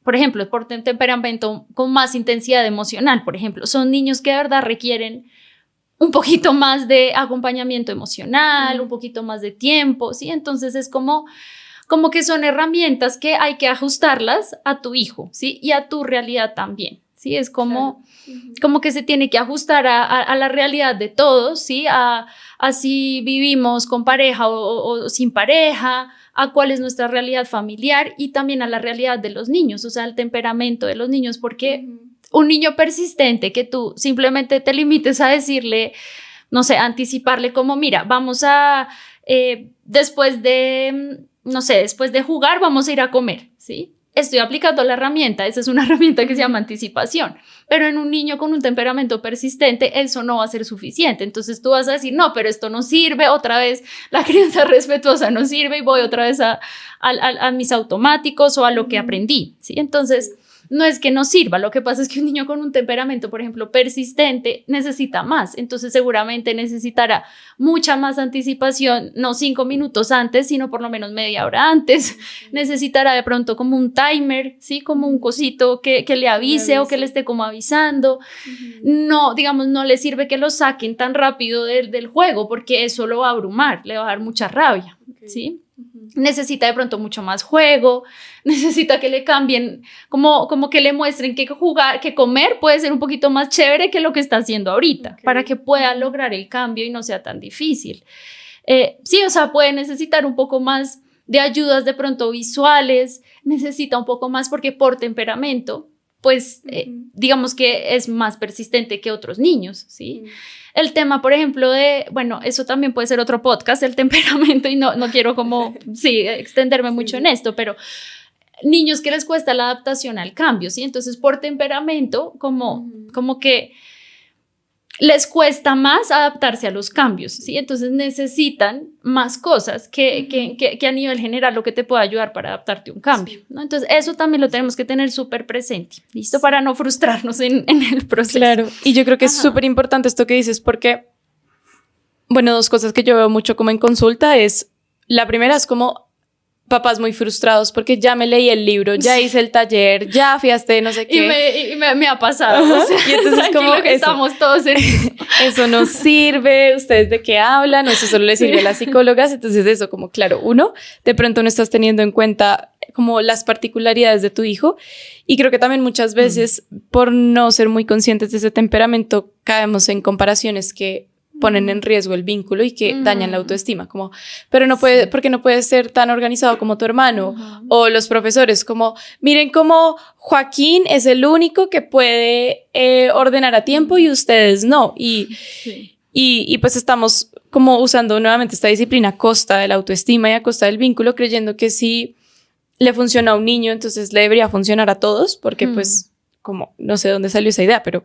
por ejemplo, por temperamento con más intensidad emocional, por ejemplo, son niños que de verdad requieren un poquito más de acompañamiento emocional, un poquito más de tiempo, ¿sí? Entonces es como que son herramientas que hay que ajustarlas a tu hijo, ¿sí? Y a tu realidad también, ¿sí? Es como que se tiene que ajustar a la realidad de todos, ¿sí? A si vivimos con pareja o sin pareja, a cuál es nuestra realidad familiar y también a la realidad de los niños, o sea, el temperamento de los niños, porque un niño persistente que tú simplemente te limites a decirle, no sé, anticiparle como, mira, vamos a, después de jugar, vamos a ir a comer, ¿sí? Estoy aplicando la herramienta, esa es una herramienta que se llama anticipación, pero en un niño con un temperamento persistente eso no va a ser suficiente, entonces tú vas a decir, no, pero esto no sirve, otra vez la crianza respetuosa no sirve y voy otra vez a mis automáticos o a lo que aprendí, ¿sí? Entonces, no es que no sirva, lo que pasa es que un niño con un temperamento, por ejemplo, persistente, necesita más, entonces seguramente necesitará mucha más anticipación, no 5 minutos antes, sino por lo menos media hora antes, necesitará de pronto como un timer, ¿sí? Como un cosito que le avise o que le esté como avisando, no, digamos, no le sirve que lo saquen tan rápido del juego, porque eso lo va a abrumar, le va a dar mucha rabia, ¿sí? Necesita de pronto mucho más juego, necesita que le cambien, como que le muestren que comer puede ser un poquito más chévere que lo que está haciendo ahorita, para que pueda lograr el cambio y no sea tan difícil. Sí, o sea, puede necesitar un poco más de ayudas de pronto visuales, necesita un poco más porque por temperamento, pues digamos que es más persistente que otros niños, ¿sí? El tema, por ejemplo, bueno, eso también puede ser otro podcast, el temperamento, y no quiero extenderme mucho en esto, pero niños que les cuesta la adaptación al cambio, ¿sí? Entonces, por temperamento, como que les cuesta más adaptarse a los cambios, ¿sí? Entonces necesitan más cosas que a nivel general lo que te pueda ayudar para adaptarte a un cambio, ¿no? Entonces eso también lo tenemos que tener súper presente, ¿listo? Para no frustrarnos en el proceso. Claro, y yo creo que es súper importante esto que dices porque, bueno, 2 cosas que yo veo mucho como en consulta es, la primera es como papás muy frustrados porque ya me leí el libro, ya hice el taller, ya fui a no sé qué. Y me ha pasado. O sea, y entonces como que estamos todos en eso no sirve, ustedes de qué hablan, eso solo les sirve a las psicólogas. Entonces eso como claro, uno, de pronto no estás teniendo en cuenta como las particularidades de tu hijo y creo que también muchas veces por no ser muy conscientes de ese temperamento caemos en comparaciones que ponen en riesgo el vínculo y que dañan la autoestima, como, pero no puede, porque no puedes ser tan organizado como tu hermano, o los profesores, como, miren cómo Joaquín es el único que puede ordenar a tiempo y ustedes no, y pues estamos como usando nuevamente esta disciplina a costa de la autoestima y a costa del vínculo, creyendo que si le funciona a un niño, entonces le debería funcionar a todos, porque pues, como, no sé dónde salió esa idea, pero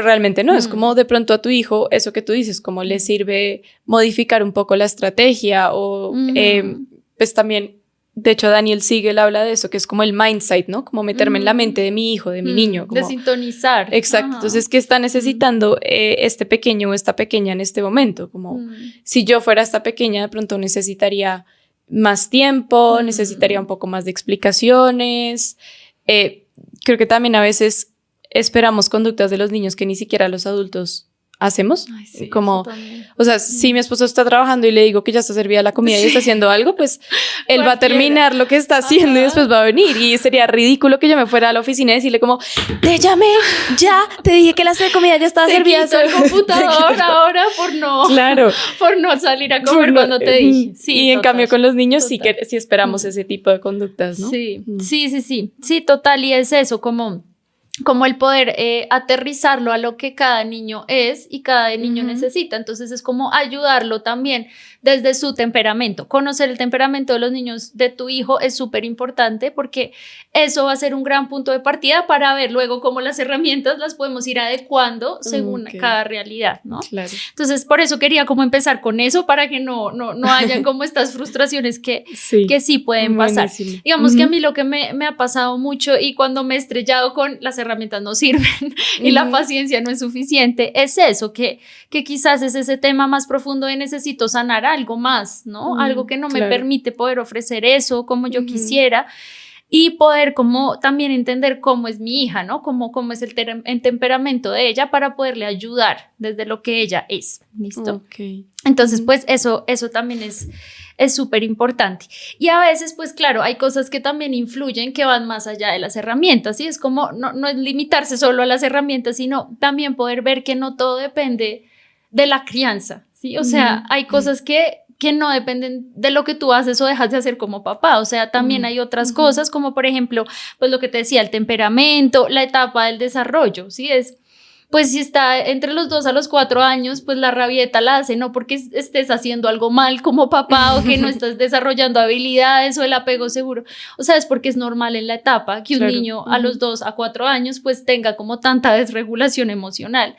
realmente no, es como de pronto a tu hijo, eso que tú dices, como le sirve modificar un poco la estrategia o pues también de hecho Daniel Siegel habla de eso, que es como el mindset, ¿no? Como meterme en la mente de mi hijo, de mi niño. Como, de sintonizar. Exacto. Ajá. Entonces, ¿qué está necesitando este pequeño o esta pequeña en este momento? Como si yo fuera esta pequeña, de pronto necesitaría más tiempo, necesitaría un poco más de explicaciones. Creo que también a veces esperamos conductas de los niños que ni siquiera los adultos hacemos. Ay, sí, como, o sea, si mi esposo está trabajando y le digo que ya está servida la comida y está haciendo algo, pues él va a terminar lo que está haciendo y después va a venir. Y sería ridículo que yo me fuera a la oficina y decirle como, te llamé, ya, te dije que la comida ya estaba servida. Te quito el computador ahora por no salir a comer cuando te dije. Sí, y en cambio con los niños sí esperamos ese tipo de conductas, ¿no? Sí, total. Y es eso, como el poder aterrizarlo a lo que cada niño es y cada niño necesita. Entonces es como ayudarlo también desde su temperamento. Conocer el temperamento de los niños de tu hijo es súper importante porque eso va a ser un gran punto de partida para ver luego cómo las herramientas las podemos ir adecuando según cada realidad, ¿no? Claro. Entonces por eso quería como empezar con eso para que no haya como estas frustraciones que sí pueden pasar. Buenísimo. Digamos que a mí lo que me ha pasado mucho y cuando me he estrellado con las herramientas no sirven y la paciencia no es suficiente, es eso, que quizás es ese tema más profundo de necesito sanar algo más, ¿no? Algo que no me permite poder ofrecer eso como yo quisiera y poder como también entender cómo es mi hija, ¿no? Cómo es el temperamento de ella para poderle ayudar desde lo que ella es, ¿listo? Okay. Entonces, pues eso también es súper importante. Y a veces, pues claro, hay cosas que también influyen que van más allá de las herramientas, ¿sí? Es como no es limitarse solo a las herramientas, sino también poder ver que no todo depende de la crianza, ¿sí? O sea, hay cosas que no dependen de lo que tú haces o dejas de hacer como papá, o sea, también hay otras cosas como por ejemplo, pues lo que te decía, el temperamento, la etapa del desarrollo, ¿sí? Pues si está entre los 2 a los 4 años, pues la rabieta la hace, no porque estés haciendo algo mal como papá o que no estás desarrollando habilidades o el apego seguro, o sea, es porque es normal en la etapa que un niño a los 2 a 4 años pues tenga como tanta desregulación emocional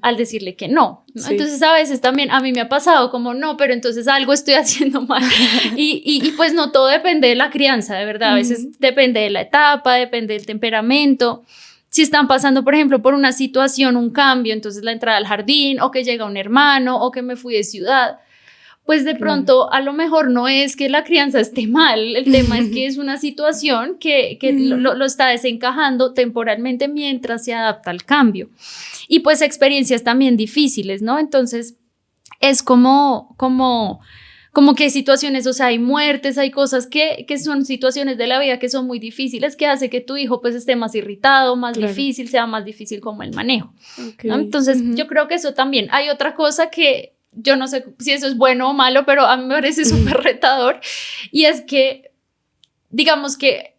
al decirle que no, ¿no? Sí. Entonces a veces también a mí me ha pasado como no, pero entonces algo estoy haciendo mal y pues no todo depende de la crianza, de verdad, a veces depende de la etapa, depende del temperamento. Si están pasando, por ejemplo, por una situación, un cambio, entonces la entrada al jardín o que llega un hermano o que me fui de ciudad, pues de pronto a lo mejor no es que la crianza esté mal, el tema es que es una situación que lo está desencajando temporalmente mientras se adapta al cambio. Y pues experiencias también difíciles, ¿no? Entonces es como que hay situaciones, o sea, hay muertes, hay cosas que son situaciones de la vida que son muy difíciles, que hace que tu hijo pues esté más irritado, más difícil, sea más difícil como el manejo, ¿no? Entonces yo creo que eso también. Hay otra cosa que yo no sé si eso es bueno o malo, pero a mí me parece súper retador y es que digamos que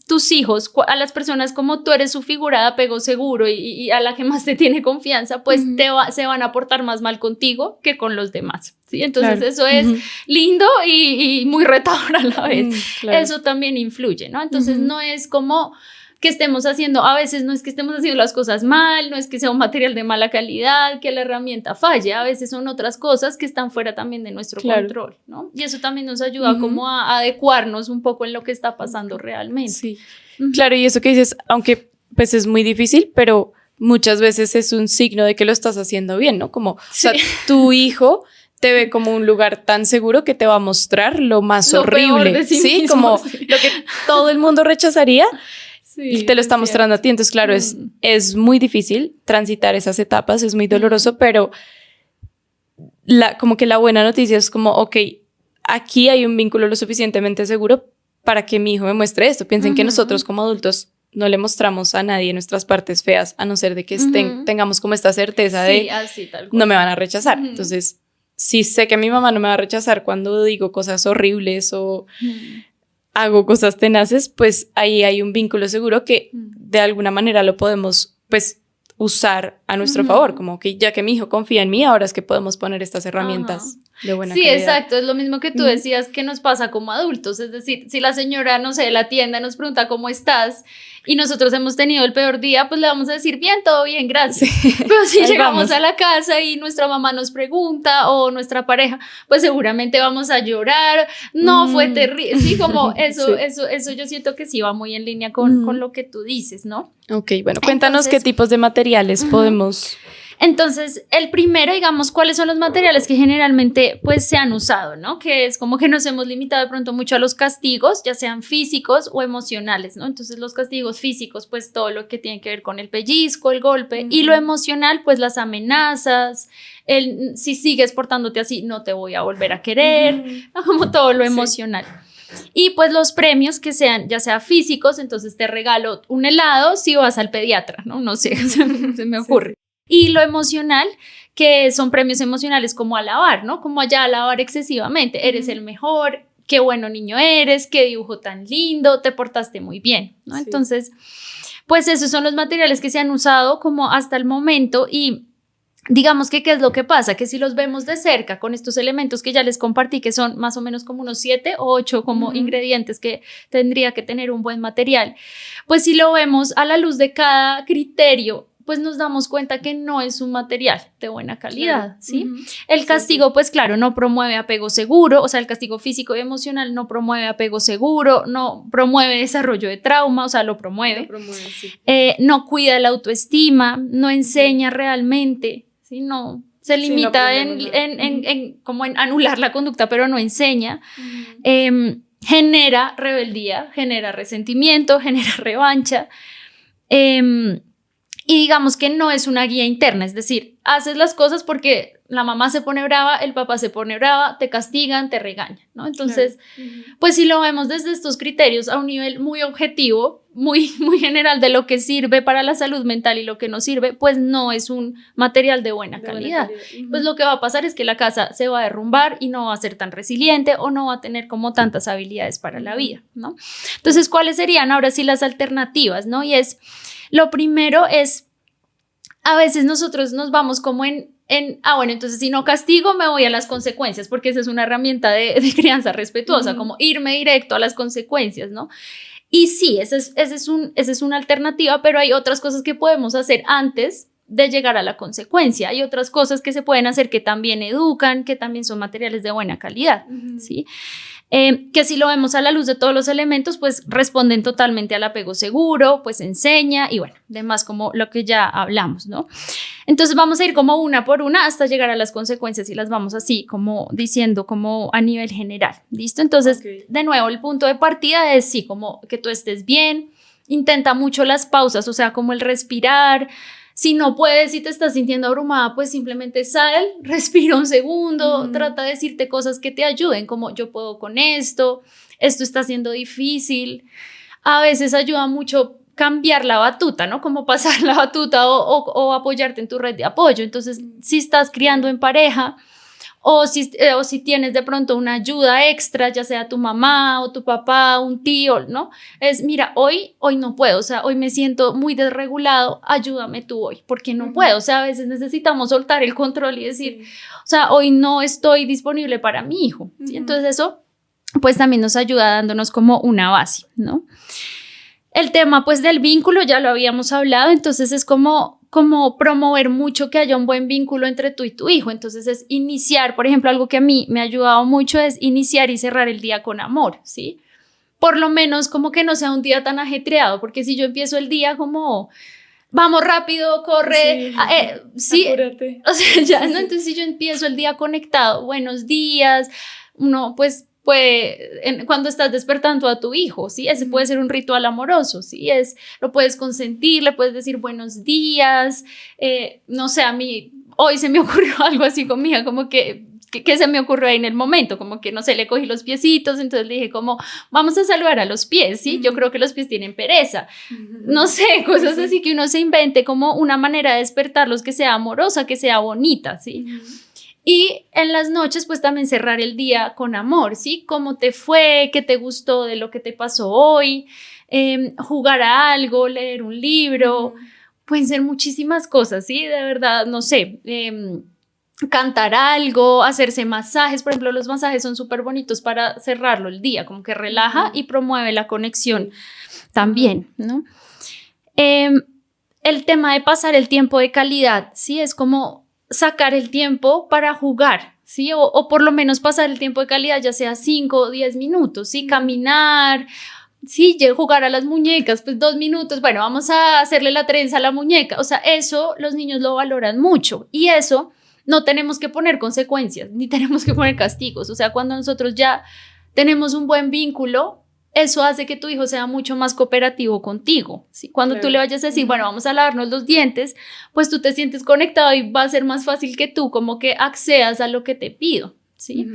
tus hijos, a las personas como tú eres su figura de apego seguro y a la que más te tiene confianza, pues se van a portar más mal contigo que con los demás, ¿sí? Entonces eso es lindo y muy retador a la vez. Eso también influye, ¿no? Entonces no es como que estemos haciendo, a veces no es que estemos haciendo las cosas mal, no es que sea un material de mala calidad, que la herramienta falle, a veces son otras cosas que están fuera también de nuestro control, ¿no? Y eso también nos ayuda como a adecuarnos un poco en lo que está pasando realmente. Sí, claro, y eso que dices, aunque pues es muy difícil, pero muchas veces es un signo de que lo estás haciendo bien, ¿no? Como, o sea, tu hijo te ve como un lugar tan seguro que te va a mostrar lo más horrible, peor de sí mismo, como lo que todo el mundo rechazaría. Y te lo está mostrando a ti. Entonces, claro, es muy difícil transitar esas etapas, es muy doloroso, pero como que la buena noticia es como, ok, aquí hay un vínculo lo suficientemente seguro para que mi hijo me muestre esto. Piensen que nosotros como adultos no le mostramos a nadie nuestras partes feas, a no ser de que tengamos como esta certeza de no me van a rechazar. Entonces, sí sé que mi mamá no me va a rechazar cuando digo cosas horribles o hago cosas tenaces, pues ahí hay un vínculo seguro que de alguna manera lo podemos pues usar a nuestro favor, como que ya que mi hijo confía en mí, ahora es que podemos poner estas herramientas de buena Sí, calidad. exacto, es lo mismo que tú decías que nos pasa como adultos, es decir, si la señora, no sé, de la tienda nos pregunta cómo estás y nosotros hemos tenido el peor día, pues le vamos a decir, bien, todo bien, gracias. Sí. Pero si Ahí llegamos vamos. a la casa y nuestra mamá nos pregunta o nuestra pareja, pues seguramente vamos a llorar, no, fue terrible, sí, como eso, Sí. eso yo siento que sí va muy en línea con lo que tú dices, ¿no? Ok, bueno, cuéntanos Entonces, qué tipos de materiales podemos... Entonces, el primero, digamos, cuáles son los materiales que generalmente pues se han usado, ¿no? Que es como que nos hemos limitado de pronto mucho a los castigos, ya sean físicos o emocionales, ¿no? Entonces, los castigos físicos, pues todo lo que tiene que ver con el pellizco, el golpe, y lo emocional, pues las amenazas, si sigues portándote así, no te voy a volver a querer, ¿no? Como todo lo emocional. Y pues los premios que sean, ya sea físicos, entonces te regalo un helado si vas al pediatra, ¿no? No sé, se me ocurre. Y lo emocional, que son premios emocionales como alabar, ¿no? Como allá alabar excesivamente, eres el mejor, qué bueno niño eres, qué dibujo tan lindo, te portaste muy bien, ¿no? Sí. Entonces, pues esos son los materiales que se han usado como hasta el momento y digamos que qué es lo que pasa, que si los vemos de cerca con estos elementos que ya les compartí, que son más o menos como unos 7 o 8 como ingredientes que tendría que tener un buen material, pues si lo vemos a la luz de cada criterio, pues nos damos cuenta que no es un material de buena calidad, Claro. ¿sí? El castigo, pues claro, no promueve apego seguro, o sea, el castigo físico y emocional no promueve apego seguro, no promueve desarrollo de trauma, o sea, lo promueve. Sí. No cuida la autoestima, no enseña realmente, ¿sí? No, se limita como en anular la conducta, pero no enseña. Genera rebeldía, genera resentimiento, genera revancha. Y digamos que no es una guía interna, es decir, haces las cosas porque la mamá se pone brava, el papá se pone brava, te castigan, te regañan, ¿no? Entonces, pues si lo vemos desde estos criterios a un nivel muy objetivo, muy general de lo que sirve para la salud mental y lo que no sirve, pues no es un material de buena calidad. Pues lo que va a pasar es que la casa se va a derrumbar y no va a ser tan resiliente o no va a tener como tantas habilidades para la vida, ¿no? Entonces, ¿cuáles serían ahora sí las alternativas, no? Y es, lo primero es, a veces nosotros nos vamos como bueno, entonces si no castigo me voy a las consecuencias, porque esa es una herramienta de crianza respetuosa, como irme directo a las consecuencias, ¿no? Y sí, esa es una alternativa, pero hay otras cosas que podemos hacer antes de llegar a la consecuencia. Hay otras cosas que se pueden hacer que también educan, que también son materiales de buena calidad, ¿sí? Que si lo vemos a la luz de todos los elementos, pues responden totalmente al apego seguro, pues enseña y bueno, demás como lo que ya hablamos, ¿no? Entonces vamos a ir como una por una hasta llegar a las consecuencias y las vamos así como diciendo como a nivel general, ¿listo? Entonces, de nuevo, el punto de partida es sí, como que tú estés bien, intenta mucho las pausas, o sea, como el respirar. Si no puedes, si te estás sintiendo abrumada, pues simplemente sal, respira un segundo, trata de decirte cosas que te ayuden, como yo puedo con esto está siendo difícil. A veces ayuda mucho cambiar la batuta, ¿no? Como pasar la batuta o apoyarte en tu red de apoyo. Entonces, si estás criando en pareja o si tienes de pronto una ayuda extra, ya sea tu mamá o tu papá, un tío, ¿no? Es, mira, hoy no puedo, o sea, hoy me siento muy desregulado, ayúdame tú hoy, porque no puedo, o sea, a veces necesitamos soltar el control y decir, o sea, hoy no estoy disponible para mi hijo, ¿sí? Entonces eso, pues también nos ayuda dándonos como una base, ¿no? El tema, pues, del vínculo ya lo habíamos hablado, entonces es como promover mucho que haya un buen vínculo entre tú y tu hijo. Entonces es iniciar, por ejemplo, algo que a mí me ha ayudado mucho es iniciar y cerrar el día con amor, ¿sí? Por lo menos como que no sea un día tan ajetreado, porque si yo empiezo el día como, vamos rápido, corre, sí, apúrate. O sea, ya, ¿no? Entonces si yo empiezo el día conectado, buenos días, uno pues cuando estás despertando a tu hijo, ¿sí? Ese puede ser un ritual amoroso, ¿sí? Lo puedes consentir, le puedes decir buenos días, no sé, a mí hoy se me ocurrió algo así con mi hija, como que se me ocurrió ahí en el momento, como que, no sé, le cogí los piecitos, entonces le dije como, vamos a saludar a los pies, ¿sí? Yo creo que los pies tienen pereza, no sé, cosas así que uno se invente como una manera de despertarlos que sea amorosa, que sea bonita, ¿sí? Y en las noches, pues también cerrar el día con amor, ¿sí? ¿Cómo te fue? ¿Qué te gustó de lo que te pasó hoy? Jugar a algo, leer un libro, pueden ser muchísimas cosas, ¿sí? De verdad, no sé, cantar algo, hacerse masajes. Por ejemplo, los masajes son súper bonitos para cerrarlo el día, como que relaja y promueve la conexión también, ¿no? El tema de pasar el tiempo de calidad, ¿sí? Es como sacar el tiempo para jugar, ¿sí? O por lo menos pasar el tiempo de calidad, ya sea 5 o 10 minutos, ¿sí? Caminar, sí, jugar a las muñecas, pues 2 minutos, bueno, vamos a hacerle la trenza a la muñeca. O sea, eso los niños lo valoran mucho y eso no tenemos que poner consecuencias, ni tenemos que poner castigos. O sea, cuando nosotros ya tenemos un buen vínculo, eso hace que tu hijo sea mucho más cooperativo contigo, ¿sí? Cuando tú le vayas a decir, bueno, vamos a lavarnos los dientes, pues tú te sientes conectado y va a ser más fácil que tú como que accedas a lo que te pido, ¿sí?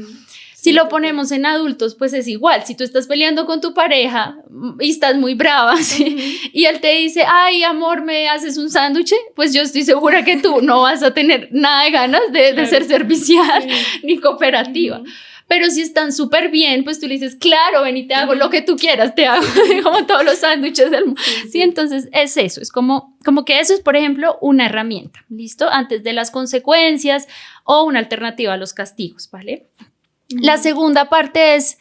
Si lo ponemos en adultos, pues es igual. Si tú estás peleando con tu pareja y estás muy brava, ¿sí? Y él te dice, ay, amor, ¿me haces un sándwich? Pues yo estoy segura que tú no vas a tener nada de ganas de ser servicial ni cooperativa. Pero si están súper bien, pues tú le dices, claro, ven y te hago lo que tú quieras, te hago como todos los sándwiches del mundo. Sí, entonces es eso, es como que eso es, por ejemplo, una herramienta, ¿listo? Antes de las consecuencias o una alternativa a los castigos, ¿vale? La segunda parte es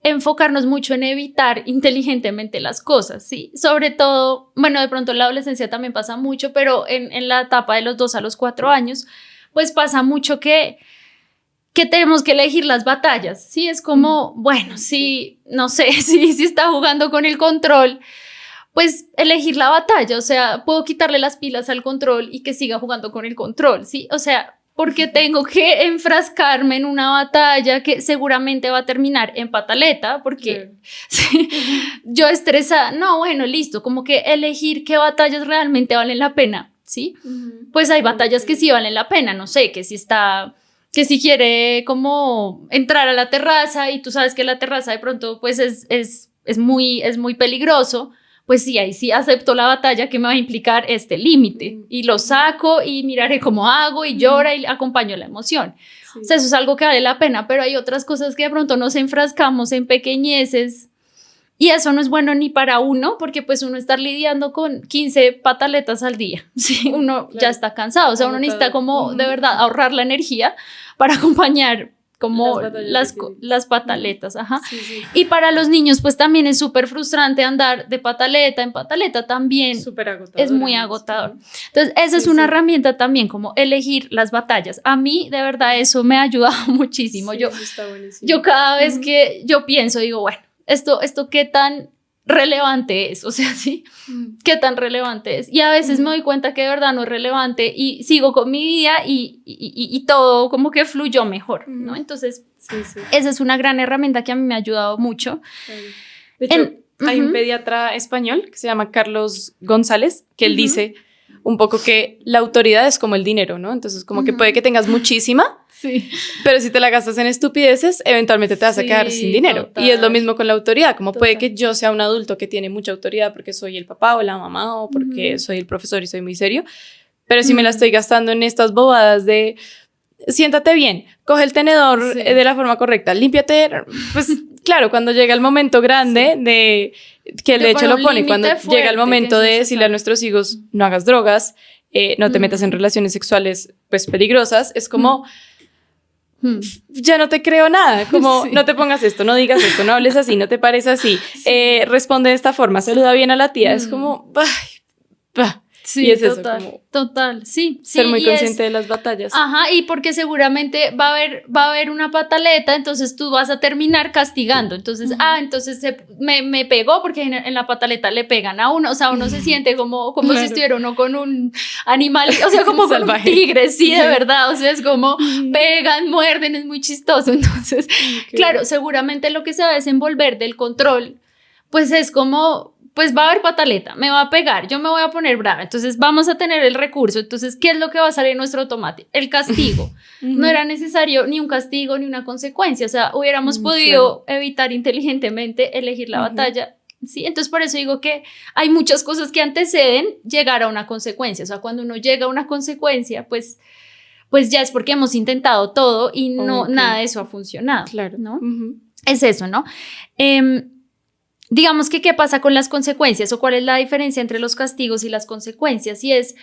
enfocarnos mucho en evitar inteligentemente las cosas, ¿sí? Sobre todo, bueno, de pronto en la adolescencia también pasa mucho, pero en la etapa de los 2 a los 4 años, pues pasa mucho que tenemos que elegir las batallas, ¿sí? Es como, bueno, si, no sé, si está jugando con el control, pues elegir la batalla, o sea, puedo quitarle las pilas al control y que siga jugando con el control, ¿sí? O sea, porque tengo que enfrascarme en una batalla que seguramente va a terminar en pataleta, porque sí, yo estresada, no, bueno, listo, como que elegir qué batallas realmente valen la pena, ¿sí? Pues hay batallas que sí valen la pena, no sé, que si quiere como entrar a la terraza y tú sabes que la terraza de pronto pues es muy peligroso, pues sí, ahí sí acepto la batalla que me va a implicar este límite y lo saco y miraré cómo hago y llora y acompaño la emoción. Sí. O sea, eso es algo que vale la pena, pero hay otras cosas que de pronto nos enfrascamos en pequeñeces y eso no es bueno ni para uno, porque pues uno está lidiando con 15 pataletas al día, ¿sí? Uno ya está cansado, o sea, uno necesita como de verdad ahorrar la energía para acompañar como las pataletas, ajá. Sí. Y para los niños pues también es súper frustrante andar de pataleta en pataleta también. Súper agotador. Es muy agotador. Entonces esa es una herramienta también, como elegir las batallas. A mí de verdad eso me ha ayudado muchísimo. Sí, yo cada vez que yo pienso digo, bueno, esto qué tan relevante es, o sea, sí, qué tan relevante es, y a veces me doy cuenta que de verdad no es relevante y sigo con mi vida y todo como que fluyó mejor, ¿no? Entonces esa es una gran herramienta que a mí me ha ayudado mucho. De hecho, hay un pediatra español que se llama Carlos González, que él dice un poco que la autoridad es como el dinero, ¿no? Entonces como que puede que tengas muchísima, sí, pero si te la gastas en estupideces, eventualmente te vas a quedar sin dinero. Total. Y es lo mismo con la autoridad, como puede que yo sea un adulto que tiene mucha autoridad porque soy el papá o la mamá o porque soy el profesor y soy muy serio, pero si me la estoy gastando en estas bobadas de siéntate bien, coge el tenedor de la forma correcta, límpiate, pues claro, cuando llega el momento grande de que el de hecho lo pone, cuando llega el momento de decirle a nuestros hijos no hagas drogas, no te metas en relaciones sexuales pues peligrosas, es como ya no te creo nada, como no te pongas esto, no digas esto, no hables así, no te pares así, responde de esta forma, saluda bien a la tía, es como sí, y es total, eso, como total, sí. Ser muy consciente de las batallas. Ajá, y porque seguramente va a haber una pataleta, entonces tú vas a terminar castigando, entonces, entonces me pegó porque en la pataleta le pegan a uno, o sea, uno se siente como claro, si estuviera uno con un animal, o sea, como con un tigre, sí, de verdad, o sea, es como pegan, muerden, es muy chistoso, entonces, claro, seguramente lo que se va a desenvolver del control, pues es como pues va a haber pataleta, me va a pegar, yo me voy a poner brava, entonces vamos a tener el recurso, entonces, ¿qué es lo que va a salir en nuestro automático? El castigo. No era necesario ni un castigo ni una consecuencia, o sea, hubiéramos podido evitar inteligentemente elegir la batalla, ¿sí? Entonces, por eso digo que hay muchas cosas que anteceden llegar a una consecuencia, o sea, cuando uno llega a una consecuencia, pues ya es porque hemos intentado todo y nada de eso ha funcionado, claro, ¿no? Es eso, ¿no? Digamos que ¿qué pasa con las consecuencias o cuál es la diferencia entre los castigos y las consecuencias? Y es,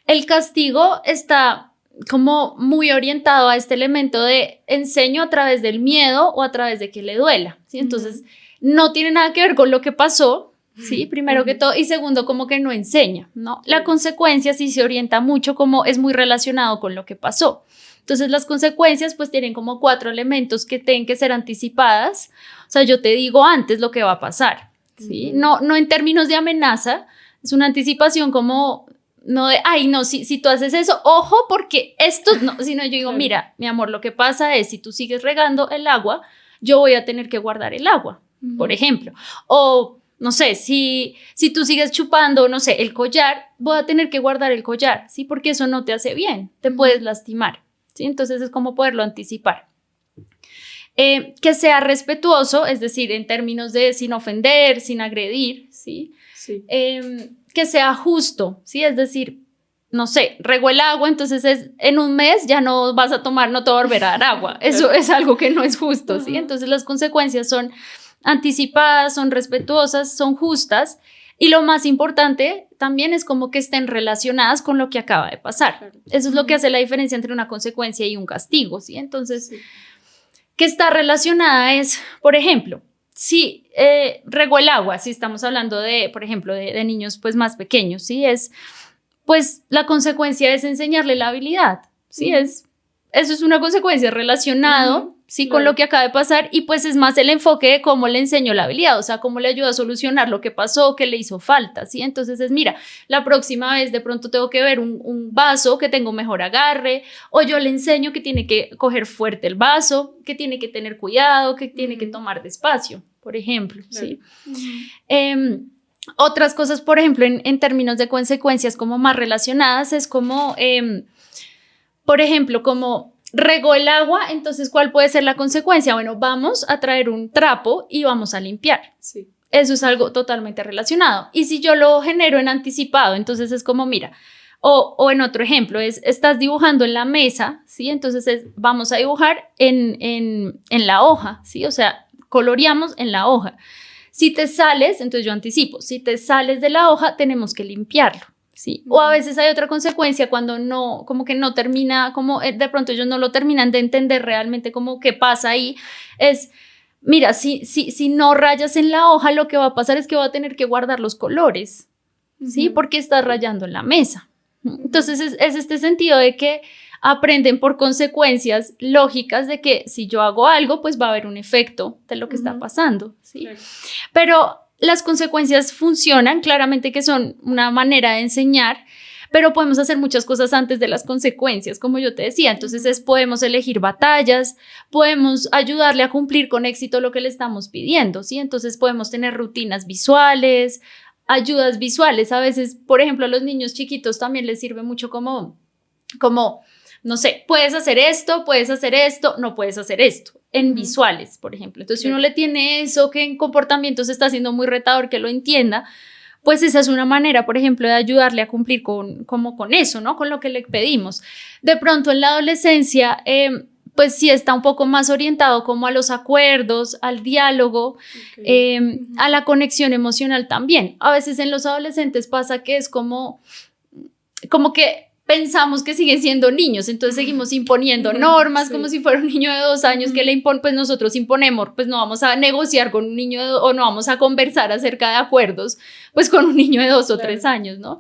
el castigo está como muy orientado a este elemento de enseño a través del miedo o a través de que le duela, ¿sí? Entonces, no tiene nada que ver con lo que pasó, ¿sí? Primero que todo, y segundo, como que no enseña, ¿no? La consecuencia sí se orienta mucho, como es muy relacionado con lo que pasó. Entonces, las consecuencias pues tienen como 4 elementos que tienen que ser anticipadas. O sea, yo te digo antes lo que va a pasar, ¿sí? No en términos de amenaza, es una anticipación como, no de, ay, no, si tú haces eso, ojo, porque esto, no, sino yo digo, mira, mi amor, lo que pasa es, si tú sigues regando el agua, yo voy a tener que guardar el agua, por ejemplo. O, no sé, si tú sigues chupando, no sé, el collar, voy a tener que guardar el collar, ¿sí? Porque eso no te hace bien, te puedes lastimar, ¿sí? Entonces es como poderlo anticipar. Que sea respetuoso, es decir, en términos de sin ofender, sin agredir, ¿sí? Sí. Que sea justo, ¿sí? Es decir, no sé, regó el agua, entonces en un mes ya no vas a tomar, no te va a volver a dar agua. Eso es algo que no es justo, ¿sí? Entonces las consecuencias son anticipadas, son respetuosas, son justas, y lo más importante también es como que estén relacionadas con lo que acaba de pasar. Eso es lo que hace la diferencia entre una consecuencia y un castigo, ¿sí? Entonces, que está relacionada es, por ejemplo, si regó el agua, si estamos hablando de, por ejemplo, de niños pues más pequeños, ¿sí? Pues la consecuencia es enseñarle la habilidad, ¿sí? Eso es una consecuencia relacionado, ¿sí? Claro. Con lo que acaba de pasar, y pues es más el enfoque de cómo le enseñó la habilidad, o sea, cómo le ayuda a solucionar lo que pasó, que le hizo falta, ¿sí? Entonces es, mira, la próxima vez de pronto tengo que ver un vaso que tengo mejor agarre, o yo le enseño que tiene que coger fuerte el vaso, que tiene que tener cuidado, que tiene que tomar despacio, por ejemplo, ¿sí? Otras cosas, por ejemplo, en términos de consecuencias como más relacionadas, es como, por ejemplo, como regó el agua, entonces, ¿cuál puede ser la consecuencia? Bueno, vamos a traer un trapo y vamos a limpiar. Sí. Eso es algo totalmente relacionado. Y si yo lo genero en anticipado, entonces es como, mira, o en otro ejemplo, estás dibujando en la mesa, ¿sí? Entonces vamos a dibujar en la hoja, ¿sí? O sea, coloreamos en la hoja. Si te sales, entonces yo anticipo, si te sales de la hoja, tenemos que limpiarlo, ¿sí? O a veces hay otra consecuencia cuando no, como que no termina, como de pronto ellos no lo terminan de entender realmente como qué pasa ahí, es, mira, si no rayas en la hoja, lo que va a pasar es que va a tener que guardar los colores, ¿sí? Porque estás rayando en la mesa. Entonces es este sentido de que aprenden por consecuencias lógicas de que si yo hago algo, pues va a haber un efecto de lo que está pasando, ¿sí? Claro. Pero las consecuencias funcionan, claramente que son una manera de enseñar, pero podemos hacer muchas cosas antes de las consecuencias, como yo te decía. Entonces podemos elegir batallas, podemos ayudarle a cumplir con éxito lo que le estamos pidiendo, ¿sí? Entonces podemos tener rutinas visuales, ayudas visuales. A veces, por ejemplo, a los niños chiquitos también les sirve mucho como no sé, puedes hacer esto, no puedes hacer esto, en visuales, por ejemplo. Entonces, si uno le tiene eso, que en comportamientos está siendo muy retador, que lo entienda, pues esa es una manera, por ejemplo, de ayudarle a cumplir con eso, ¿no? Con lo que le pedimos. De pronto, en la adolescencia, pues sí está un poco más orientado como a los acuerdos, al diálogo, a la conexión emocional también. A veces en los adolescentes pasa que es como que pensamos que siguen siendo niños, entonces seguimos imponiendo normas, como si fuera un niño de 2 años que le impone, pues nosotros imponemos, pues no vamos a negociar con un niño o no vamos a conversar acerca de acuerdos, pues con un niño de 2 o 3 años, ¿no?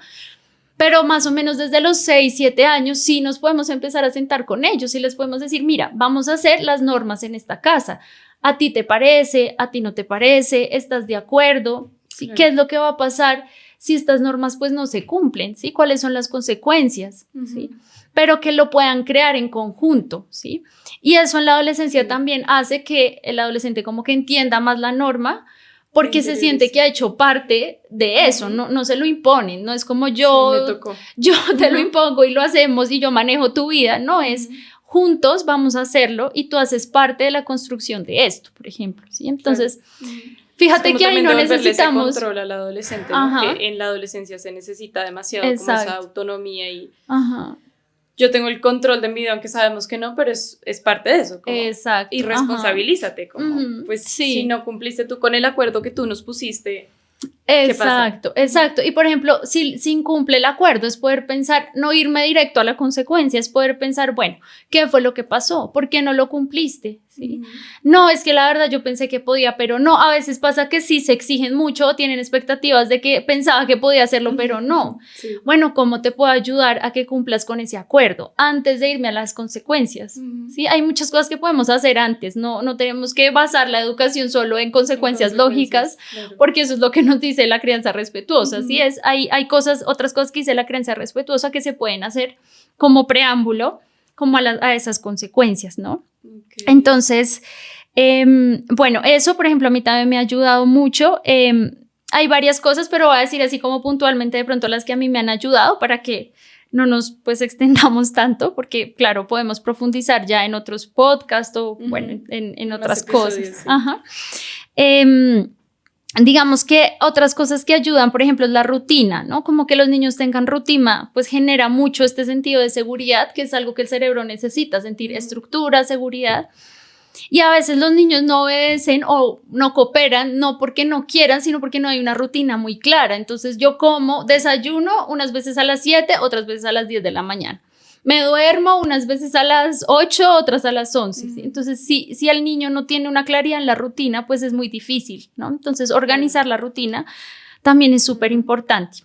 Pero más o menos desde los 6, 7 años sí nos podemos empezar a sentar con ellos y les podemos decir, mira, vamos a hacer las normas en esta casa, ¿a ti te parece? ¿A ti no te parece? ¿Estás de acuerdo? ¿Sí? Claro. ¿Qué es lo que va a pasar si estas normas pues no se cumplen? ¿Sí? ¿Cuáles son las consecuencias? ¿Sí? Pero que lo puedan crear en conjunto, ¿sí? Y eso en la adolescencia también hace que el adolescente como que entienda más la norma, porque se siente que ha hecho parte de eso, no se lo imponen, no es como yo te lo impongo y lo hacemos y yo manejo tu vida, no, es juntos vamos a hacerlo y tú haces parte de la construcción de esto, por ejemplo, ¿sí? Entonces, fíjate que ahí no necesitamos ese control al adolescente, ¿no? Que en la adolescencia se necesita demasiado como esa autonomía y yo tengo el control de mi vida, aunque sabemos que no, pero es parte de eso. Como, exacto. Y responsabilízate, como, pues si no cumpliste tú con el acuerdo que tú nos pusiste, Exacto, exacto. Y por ejemplo, si incumple el acuerdo, es poder pensar, no irme directo a la consecuencia, es poder pensar, bueno, ¿qué fue lo que pasó? ¿Por qué no lo cumpliste? ¿Sí? No, es que la verdad yo pensé que podía, pero no. A veces pasa que sí se exigen mucho o tienen expectativas de que pensaba que podía hacerlo, pero no. Sí. Bueno, ¿cómo te puedo ayudar a que cumplas con ese acuerdo antes de irme a las consecuencias? ¿Sí? Hay muchas cosas que podemos hacer antes, no tenemos que basar la educación solo en consecuencias lógicas, claro. Porque eso es lo que nos dice la crianza respetuosa. ¿Sí? Hay otras cosas que dice la crianza respetuosa que se pueden hacer como preámbulo, como a esas consecuencias, ¿no? Okay. Entonces, bueno, eso, por ejemplo, a mí también me ha ayudado mucho. Hay varias cosas, pero voy a decir así como puntualmente de pronto las que a mí me han ayudado para que no nos pues extendamos tanto, porque claro, podemos profundizar ya en otros podcasts o bueno, en otras cosas. Sí. Ajá. Digamos que otras cosas que ayudan, por ejemplo, es la rutina, ¿no? Como que los niños tengan rutina, pues genera mucho este sentido de seguridad, que es algo que el cerebro necesita, sentir estructura, seguridad. Y a veces los niños no obedecen o no cooperan, no porque no quieran, sino porque no hay una rutina muy clara. Entonces yo desayuno unas veces a las 7, otras veces a las 10 de la mañana. Me duermo unas veces a las 8, otras a las 11. ¿Sí? Entonces, si el niño no tiene una claridad en la rutina, pues es muy difícil, ¿no? Entonces, organizar la rutina también es súper importante.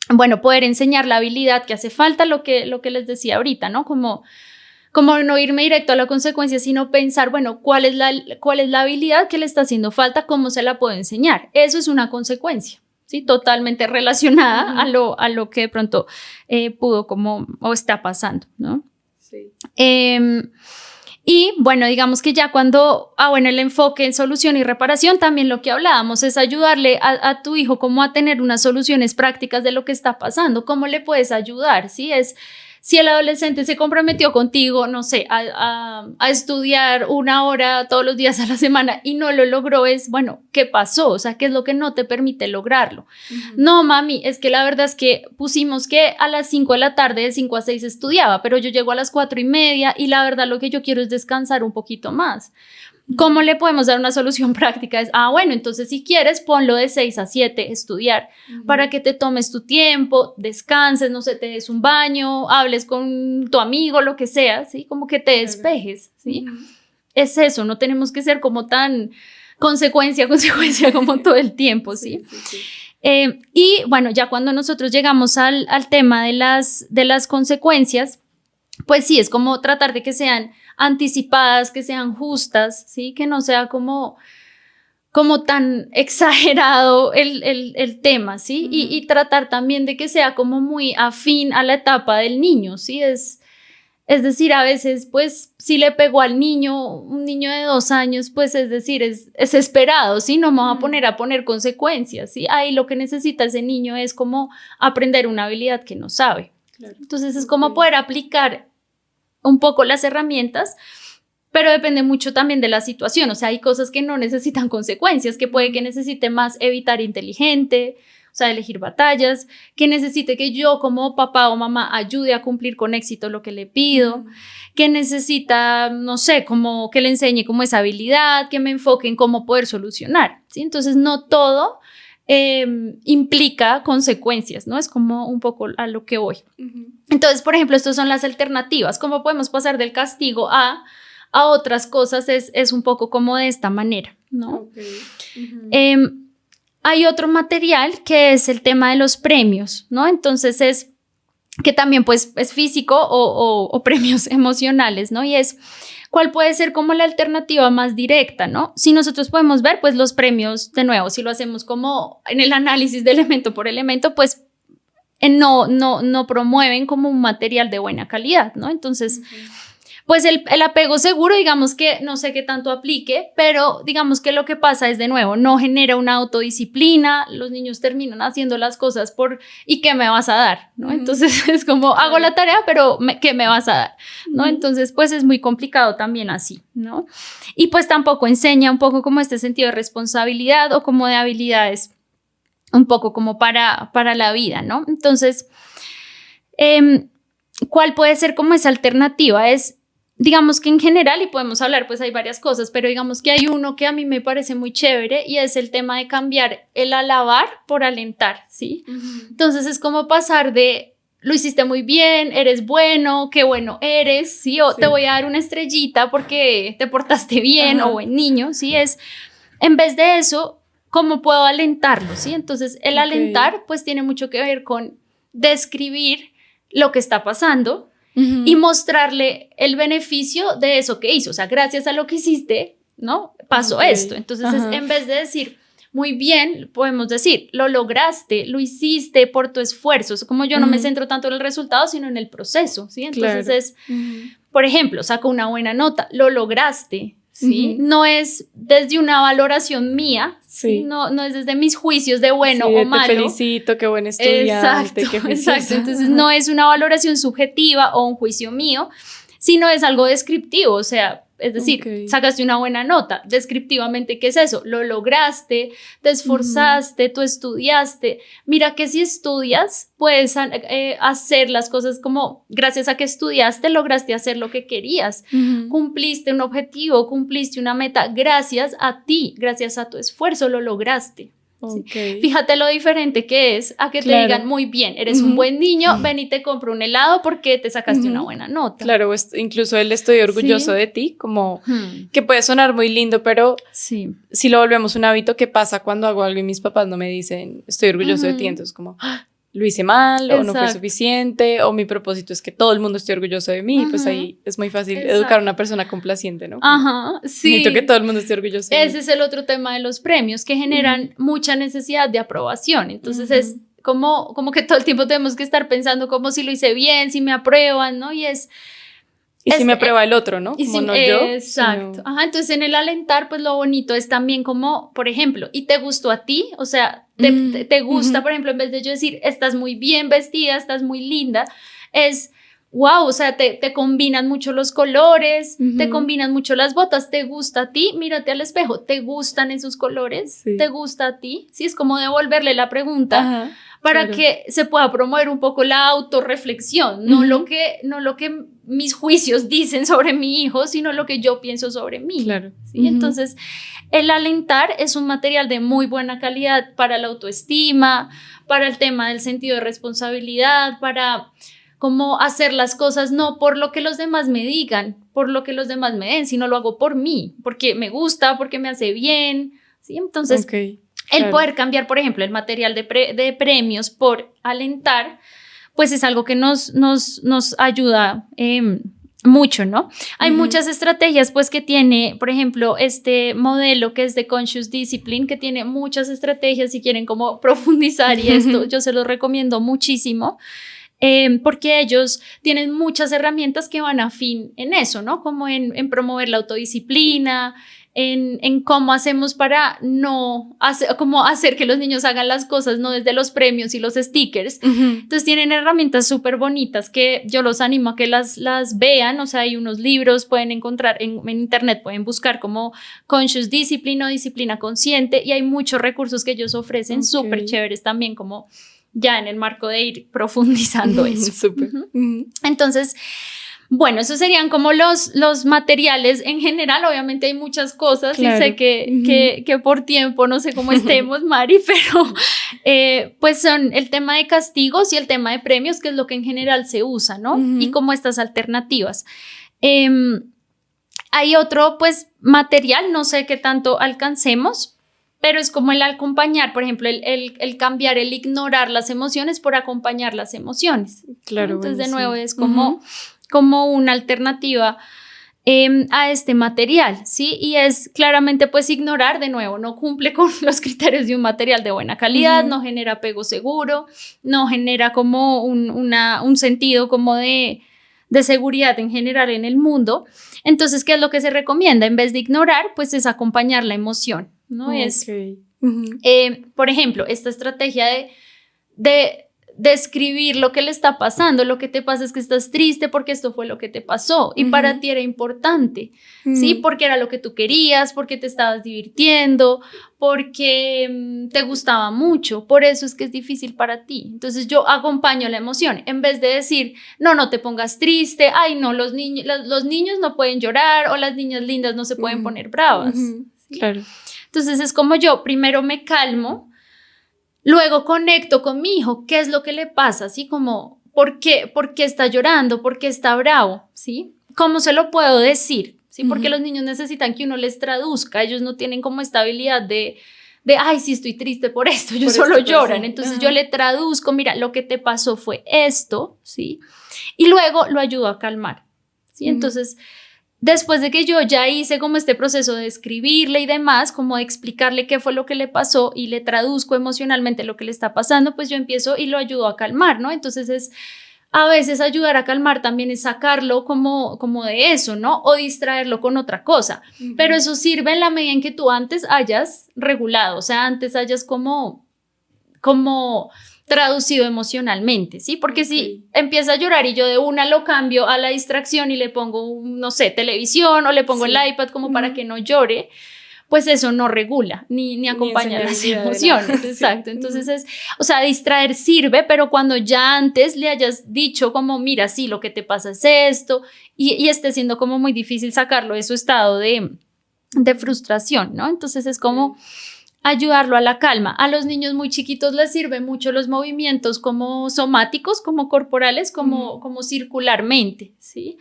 Bueno, poder enseñar la habilidad que hace falta, lo que les decía ahorita, ¿no? Como no irme directo a la consecuencia, sino pensar, bueno, ¿cuál es la habilidad que le está haciendo falta? ¿Cómo se la puedo enseñar? Eso es una consecuencia. Sí, totalmente relacionada a lo que de pronto pudo o está pasando, ¿no? Sí. Y bueno, digamos que ya cuando, el enfoque en solución y reparación, también lo que hablábamos es ayudarle a tu hijo como a tener unas soluciones prácticas de lo que está pasando, cómo le puedes ayudar, ¿sí? Si el adolescente se comprometió contigo, no sé, a estudiar 1 hora todos los días a la semana y no lo logró, bueno, ¿qué pasó? O sea, ¿qué es lo que no te permite lograrlo? No, mami, es que la verdad es que pusimos que a las 5 de la tarde, de 5 a 6 estudiaba, pero yo llego a las 4:30 y la verdad lo que yo quiero es descansar un poquito más. ¿Cómo le podemos dar una solución práctica? Bueno, entonces si quieres ponlo de 6 a 7 estudiar para que te tomes tu tiempo, descanses, no sé, te des un baño, hables con tu amigo, lo que sea, ¿sí? Como que te despejes, ¿sí? Es eso, no tenemos que ser como tan consecuencia como todo el tiempo, ¿sí? Sí. Y bueno, ya cuando nosotros llegamos al tema de las consecuencias, pues sí, es como tratar de que sean anticipadas, que sean justas, ¿sí? Que no sea como tan exagerado el tema, ¿sí? Y tratar también de que sea como muy afín a la etapa del niño, ¿sí? Es decir, a veces, pues, si le pegó al niño, un niño de 2 años, pues, es decir, es esperado, ¿sí? No me voy a poner consecuencias, ¿sí? Ahí lo que necesita ese niño es como aprender una habilidad que no sabe. Claro. Entonces, es como poder aplicar un poco las herramientas, pero depende mucho también de la situación. O sea, hay cosas que no necesitan consecuencias, que puede que necesite más evitar inteligente, o sea, elegir batallas, que necesite que yo como papá o mamá ayude a cumplir con éxito lo que le pido, que necesita, no sé, como que le enseñe como esa habilidad, que me enfoque en cómo poder solucionar, ¿sí? Entonces, no todo implica consecuencias, ¿no? Es como un poco a lo que voy. Entonces, por ejemplo, estas son las alternativas. ¿Cómo podemos pasar del castigo a otras cosas? Es un poco como de esta manera, ¿no? Okay. Hay otro material que es el tema de los premios, ¿no? Entonces es que también pues es físico o premios emocionales, ¿no? Y es ¿cuál puede ser como la alternativa más directa, ¿no? Si nosotros podemos ver, pues los premios, de nuevo, si lo hacemos como en el análisis de elemento por elemento, pues no promueven como un material de buena calidad, ¿no? Entonces, pues el apego seguro, digamos que no sé qué tanto aplique, pero digamos que lo que pasa es, de nuevo, no genera una autodisciplina, los niños terminan haciendo las cosas ¿y qué me vas a dar? ¿No? Entonces es como, hago la tarea, pero ¿qué me vas a dar? ¿No? Entonces, pues es muy complicado también así, ¿no? Y pues tampoco enseña un poco como este sentido de responsabilidad o como de habilidades un poco como para la vida, ¿no? Entonces, ¿cuál puede ser como esa alternativa? Es digamos que en general, y podemos hablar, pues hay varias cosas, pero digamos que hay uno que a mí me parece muy chévere y es el tema de cambiar el alabar por alentar, ¿sí? Entonces es como pasar de lo hiciste muy bien, eres bueno, qué bueno eres, ¿sí? O te voy a dar una estrellita porque te portaste bien o buen niño, ¿sí? Es, en vez de eso, ¿cómo puedo alentarlo, sí? Entonces el alentar pues tiene mucho que ver con describir lo que está pasando y mostrarle el beneficio de eso que hizo, o sea, gracias a lo que hiciste, ¿no? Pasó esto, entonces en vez de decir muy bien, podemos decir, lo lograste, lo hiciste por tu esfuerzo. Es como yo no me centro tanto en el resultado, sino en el proceso, ¿sí? Entonces es, por ejemplo, saco una buena nota, lo lograste, ¿sí? No es desde una valoración mía, ¿sí? No es desde mis juicios de bueno o malo. Te felicito, qué buen estudiante. Exacto. Entonces no es una valoración subjetiva o un juicio mío, sino es algo descriptivo, o sea, es decir, sacaste una buena nota, descriptivamente, ¿qué es eso? Lo lograste, te esforzaste, tú estudiaste. Mira que si estudias, puedes hacer las cosas como, gracias a que estudiaste, lograste hacer lo que querías. Cumpliste un objetivo, cumpliste una meta, gracias a ti, gracias a tu esfuerzo, lo lograste. ¿Sí? Fíjate lo diferente que es a que te digan muy bien, eres un buen niño, ven y te compro un helado porque te sacaste una buena nota. Claro, incluso él estoy orgulloso de ti, como que puede sonar muy lindo, pero si lo volvemos un hábito, ¿qué pasa cuando hago algo y mis papás no me dicen estoy orgulloso de ti? Entonces como lo hice mal o no fue suficiente o mi propósito es que todo el mundo esté orgulloso de mí, pues ahí es muy fácil educar a una persona complaciente, ¿no? Necesito que todo el mundo esté orgulloso de mí. Ese es el otro tema de los premios que generan mucha necesidad de aprobación, entonces es como que todo el tiempo tenemos que estar pensando como si lo hice bien, si me aprueban, ¿no? Y si me aprueba el otro, ¿no? Como no yo. Exacto. Entonces en el alentar, pues lo bonito es también como, por ejemplo, ¿y te gustó a ti? O sea, te gusta, por ejemplo, en vez de yo decir, estás muy bien vestida, estás muy linda, es, wow, o sea, te combinan mucho los colores, te combinan mucho las botas, ¿te gusta a ti? Mírate al espejo, ¿te gustan esos colores? ¿Te gusta a ti? Sí, es como devolverle la pregunta. Para que se pueda promover un poco la autorreflexión, no lo que mis juicios dicen sobre mi hijo, sino lo que yo pienso sobre mí. Claro. ¿Sí? Entonces, el alentar es un material de muy buena calidad para la autoestima, para el tema del sentido de responsabilidad, para cómo hacer las cosas no por lo que los demás me digan, por lo que los demás me den, sino lo hago por mí, porque me gusta, porque me hace bien. ¿Sí? Entonces, el poder cambiar, por ejemplo, el material de premios por alentar, pues es algo que nos ayuda mucho, ¿no? Hay muchas estrategias, pues, que tiene, por ejemplo, este modelo que es de Conscious Discipline, que tiene muchas estrategias, si quieren como profundizar y esto, yo se los recomiendo muchísimo. Porque ellos tienen muchas herramientas que van afín en eso, ¿no? Como en promover la autodisciplina, en cómo hacemos para no hacer, cómo hacer que los niños hagan las cosas no desde los premios y los stickers. Entonces tienen herramientas súper bonitas que yo los animo a que las vean, o sea, hay unos libros, pueden encontrar en internet, pueden buscar como Conscious Discipline o Disciplina Consciente y hay muchos recursos que ellos ofrecen súper chéveres también como ya en el marco de ir profundizando eso. Súper. Entonces, bueno, esos serían como los materiales en general. Obviamente hay muchas cosas y sé que por tiempo no sé cómo estemos, Mari, pero pues son el tema de castigos y el tema de premios, que es lo que en general se usa, ¿no? Y como estas alternativas. Hay otro, pues, material, no sé qué tanto alcancemos, pero es como el acompañar, por ejemplo, el cambiar, el ignorar las emociones por acompañar las emociones. Claro. Entonces, de nuevo, es como una alternativa a este material, ¿sí? Y es claramente, pues, ignorar, de nuevo, no cumple con los criterios de un material de buena calidad, no genera apego seguro, no genera como un sentido como de seguridad en general en el mundo. Entonces, ¿qué es lo que se recomienda? En vez de ignorar, pues, es acompañar la emoción, ¿no? Es, por ejemplo, esta estrategia de describir lo que le está pasando. Lo que te pasa es que estás triste porque esto fue lo que te pasó y para ti era importante, ¿sí? Porque era lo que tú querías, porque te estabas divirtiendo, porque te gustaba mucho, por eso es que es difícil para ti. Entonces yo acompaño la emoción, en vez de decir, no te pongas triste, ay no, los niños no pueden llorar o las niñas lindas no se pueden poner bravas. ¿Sí? Claro. Entonces es como yo primero me calmo, luego conecto con mi hijo, ¿qué es lo que le pasa? Así como, ¿por qué está llorando? ¿Por qué está bravo? ¿Sí? ¿Cómo se lo puedo decir? ¿Sí? Porque los niños necesitan que uno les traduzca, ellos no tienen como esta habilidad de ay, sí estoy triste por esto, ellos solo lloran, entonces yo le traduzco, mira, lo que te pasó fue esto, ¿sí? Y luego lo ayudo a calmar, ¿sí? Entonces, después de que yo ya hice como este proceso de escribirle y demás, como de explicarle qué fue lo que le pasó y le traduzco emocionalmente lo que le está pasando, pues yo empiezo y lo ayudo a calmar, ¿no? Entonces a veces ayudar a calmar también es sacarlo como de eso, ¿no? O distraerlo con otra cosa. Pero eso sirve en la medida en que tú antes hayas regulado, o sea, antes hayas como traducido emocionalmente, ¿sí? Porque si empieza a llorar y yo de una lo cambio a la distracción y le pongo, no sé, televisión o le pongo el iPad como para que no llore, pues eso no regula ni acompaña las emociones. Exacto. Entonces o sea, distraer sirve, pero cuando ya antes le hayas dicho como, mira, sí, lo que te pasa es esto, y esté siendo como muy difícil sacarlo de su estado de frustración, ¿no? Entonces es como ayudarlo a la calma. A los niños muy chiquitos les sirven mucho los movimientos como somáticos, como corporales, como circularmente, ¿sí?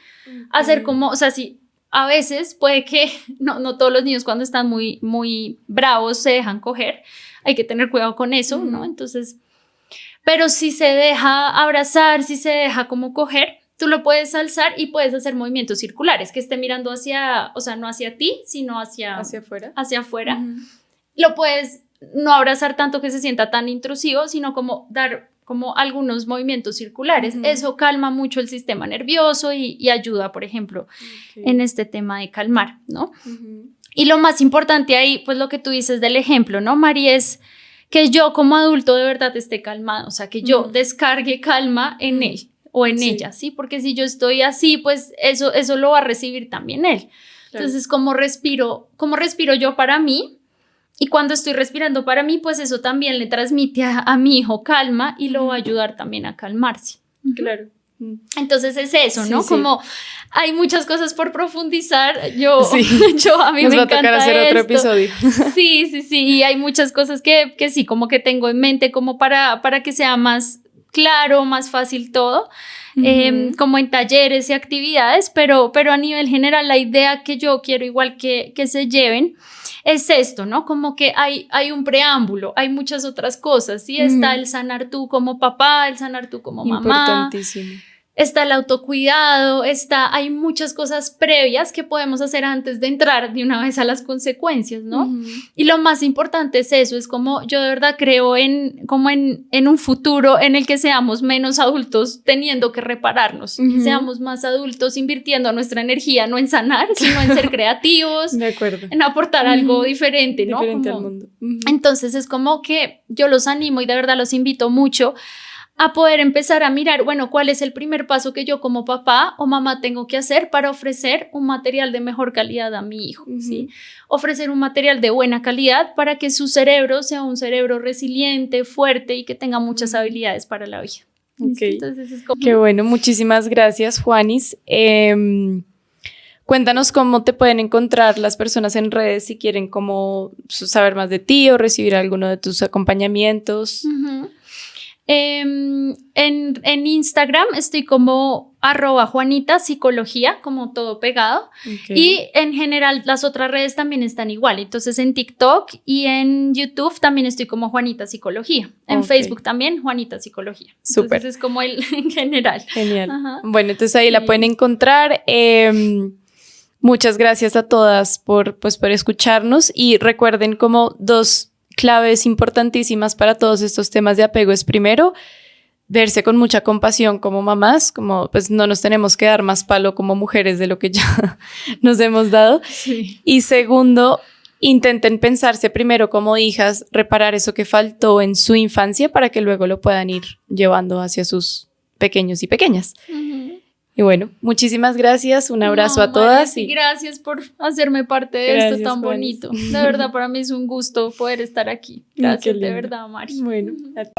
Hacer como, o sea, sí, a veces puede que, no todos los niños cuando están muy, muy bravos se dejan coger, hay que tener cuidado con eso, ¿no? Entonces, pero si se deja abrazar, si se deja como coger, tú lo puedes alzar y puedes hacer movimientos circulares, que esté mirando hacia, o sea, no hacia ti, sino hacia afuera. Hacia afuera. Lo puedes no abrazar tanto que se sienta tan intrusivo, sino como dar como algunos movimientos circulares. Eso calma mucho el sistema nervioso y ayuda, por ejemplo, en este tema de calmar, ¿no? Y lo más importante ahí, pues lo que tú dices del ejemplo, ¿no, Mari? Es que yo como adulto de verdad esté calmado, o sea, que yo descargue calma en él o en ella, ¿sí? Porque si yo estoy así, pues eso lo va a recibir también él. Entonces, ¿cómo respiro yo para mí? Y cuando estoy respirando para mí, pues eso también le transmite a mi hijo calma y lo va a ayudar también a calmarse. Claro. Entonces es eso, ¿no? Sí. Como hay muchas cosas por profundizar. a mí Nos me va encanta a tocar hacer esto. otro episodio. Sí. Y hay muchas cosas que sí, como que tengo en mente como para que sea más claro, más fácil todo. Como en talleres y actividades, pero a nivel general la idea que yo quiero igual que se lleven es esto, ¿no? Como que hay un preámbulo, hay muchas otras cosas, ¿sí? Está el sanar tú como papá, el sanar tú como mamá. Importantísimo. Está el autocuidado, hay muchas cosas previas que podemos hacer antes de entrar de una vez a las consecuencias, ¿no? Y lo más importante es eso, es como yo de verdad creo en un futuro en el que seamos menos adultos teniendo que repararnos, y seamos más adultos invirtiendo nuestra energía no en sanar, sino en ser creativos, De acuerdo. en aportar algo diferente, ¿no? Diferente al mundo. Entonces es como que yo los animo y de verdad los invito mucho a poder empezar a mirar, bueno, ¿cuál es el primer paso que yo como papá o mamá tengo que hacer para ofrecer un material de mejor calidad a mi hijo? ¿Sí? Ofrecer un material de buena calidad para que su cerebro sea un cerebro resiliente, fuerte y que tenga muchas habilidades para la vida. Okay. Entonces es como... Qué bueno, muchísimas gracias, Juanis. Cuéntanos cómo te pueden encontrar las personas en redes si quieren como saber más de ti o recibir alguno de tus acompañamientos. En Instagram estoy como @JuanitaPsicología, como todo pegado. Y en general las otras redes también están igual. Entonces en TikTok y en YouTube también estoy como Juanita Psicología. En Facebook también Juanita Psicología. Súper. Entonces es como el en general. Genial. Ajá. Bueno, entonces ahí la pueden encontrar. Muchas gracias a todas por escucharnos y recuerden como 2 claves importantísimas para todos estos temas de apego es primero, verse con mucha compasión como mamás, como pues no nos tenemos que dar más palo como mujeres de lo que ya nos hemos dado. Sí. Y segundo, intenten pensarse primero como hijas, reparar eso que faltó en su infancia para que luego lo puedan ir llevando hacia sus pequeños y pequeñas. Y bueno, muchísimas gracias, un abrazo a todas. Y gracias por hacerme parte de esto tan bonito. De verdad, para mí es un gusto poder estar aquí. Gracias, de verdad, Mari. Bueno, a ti.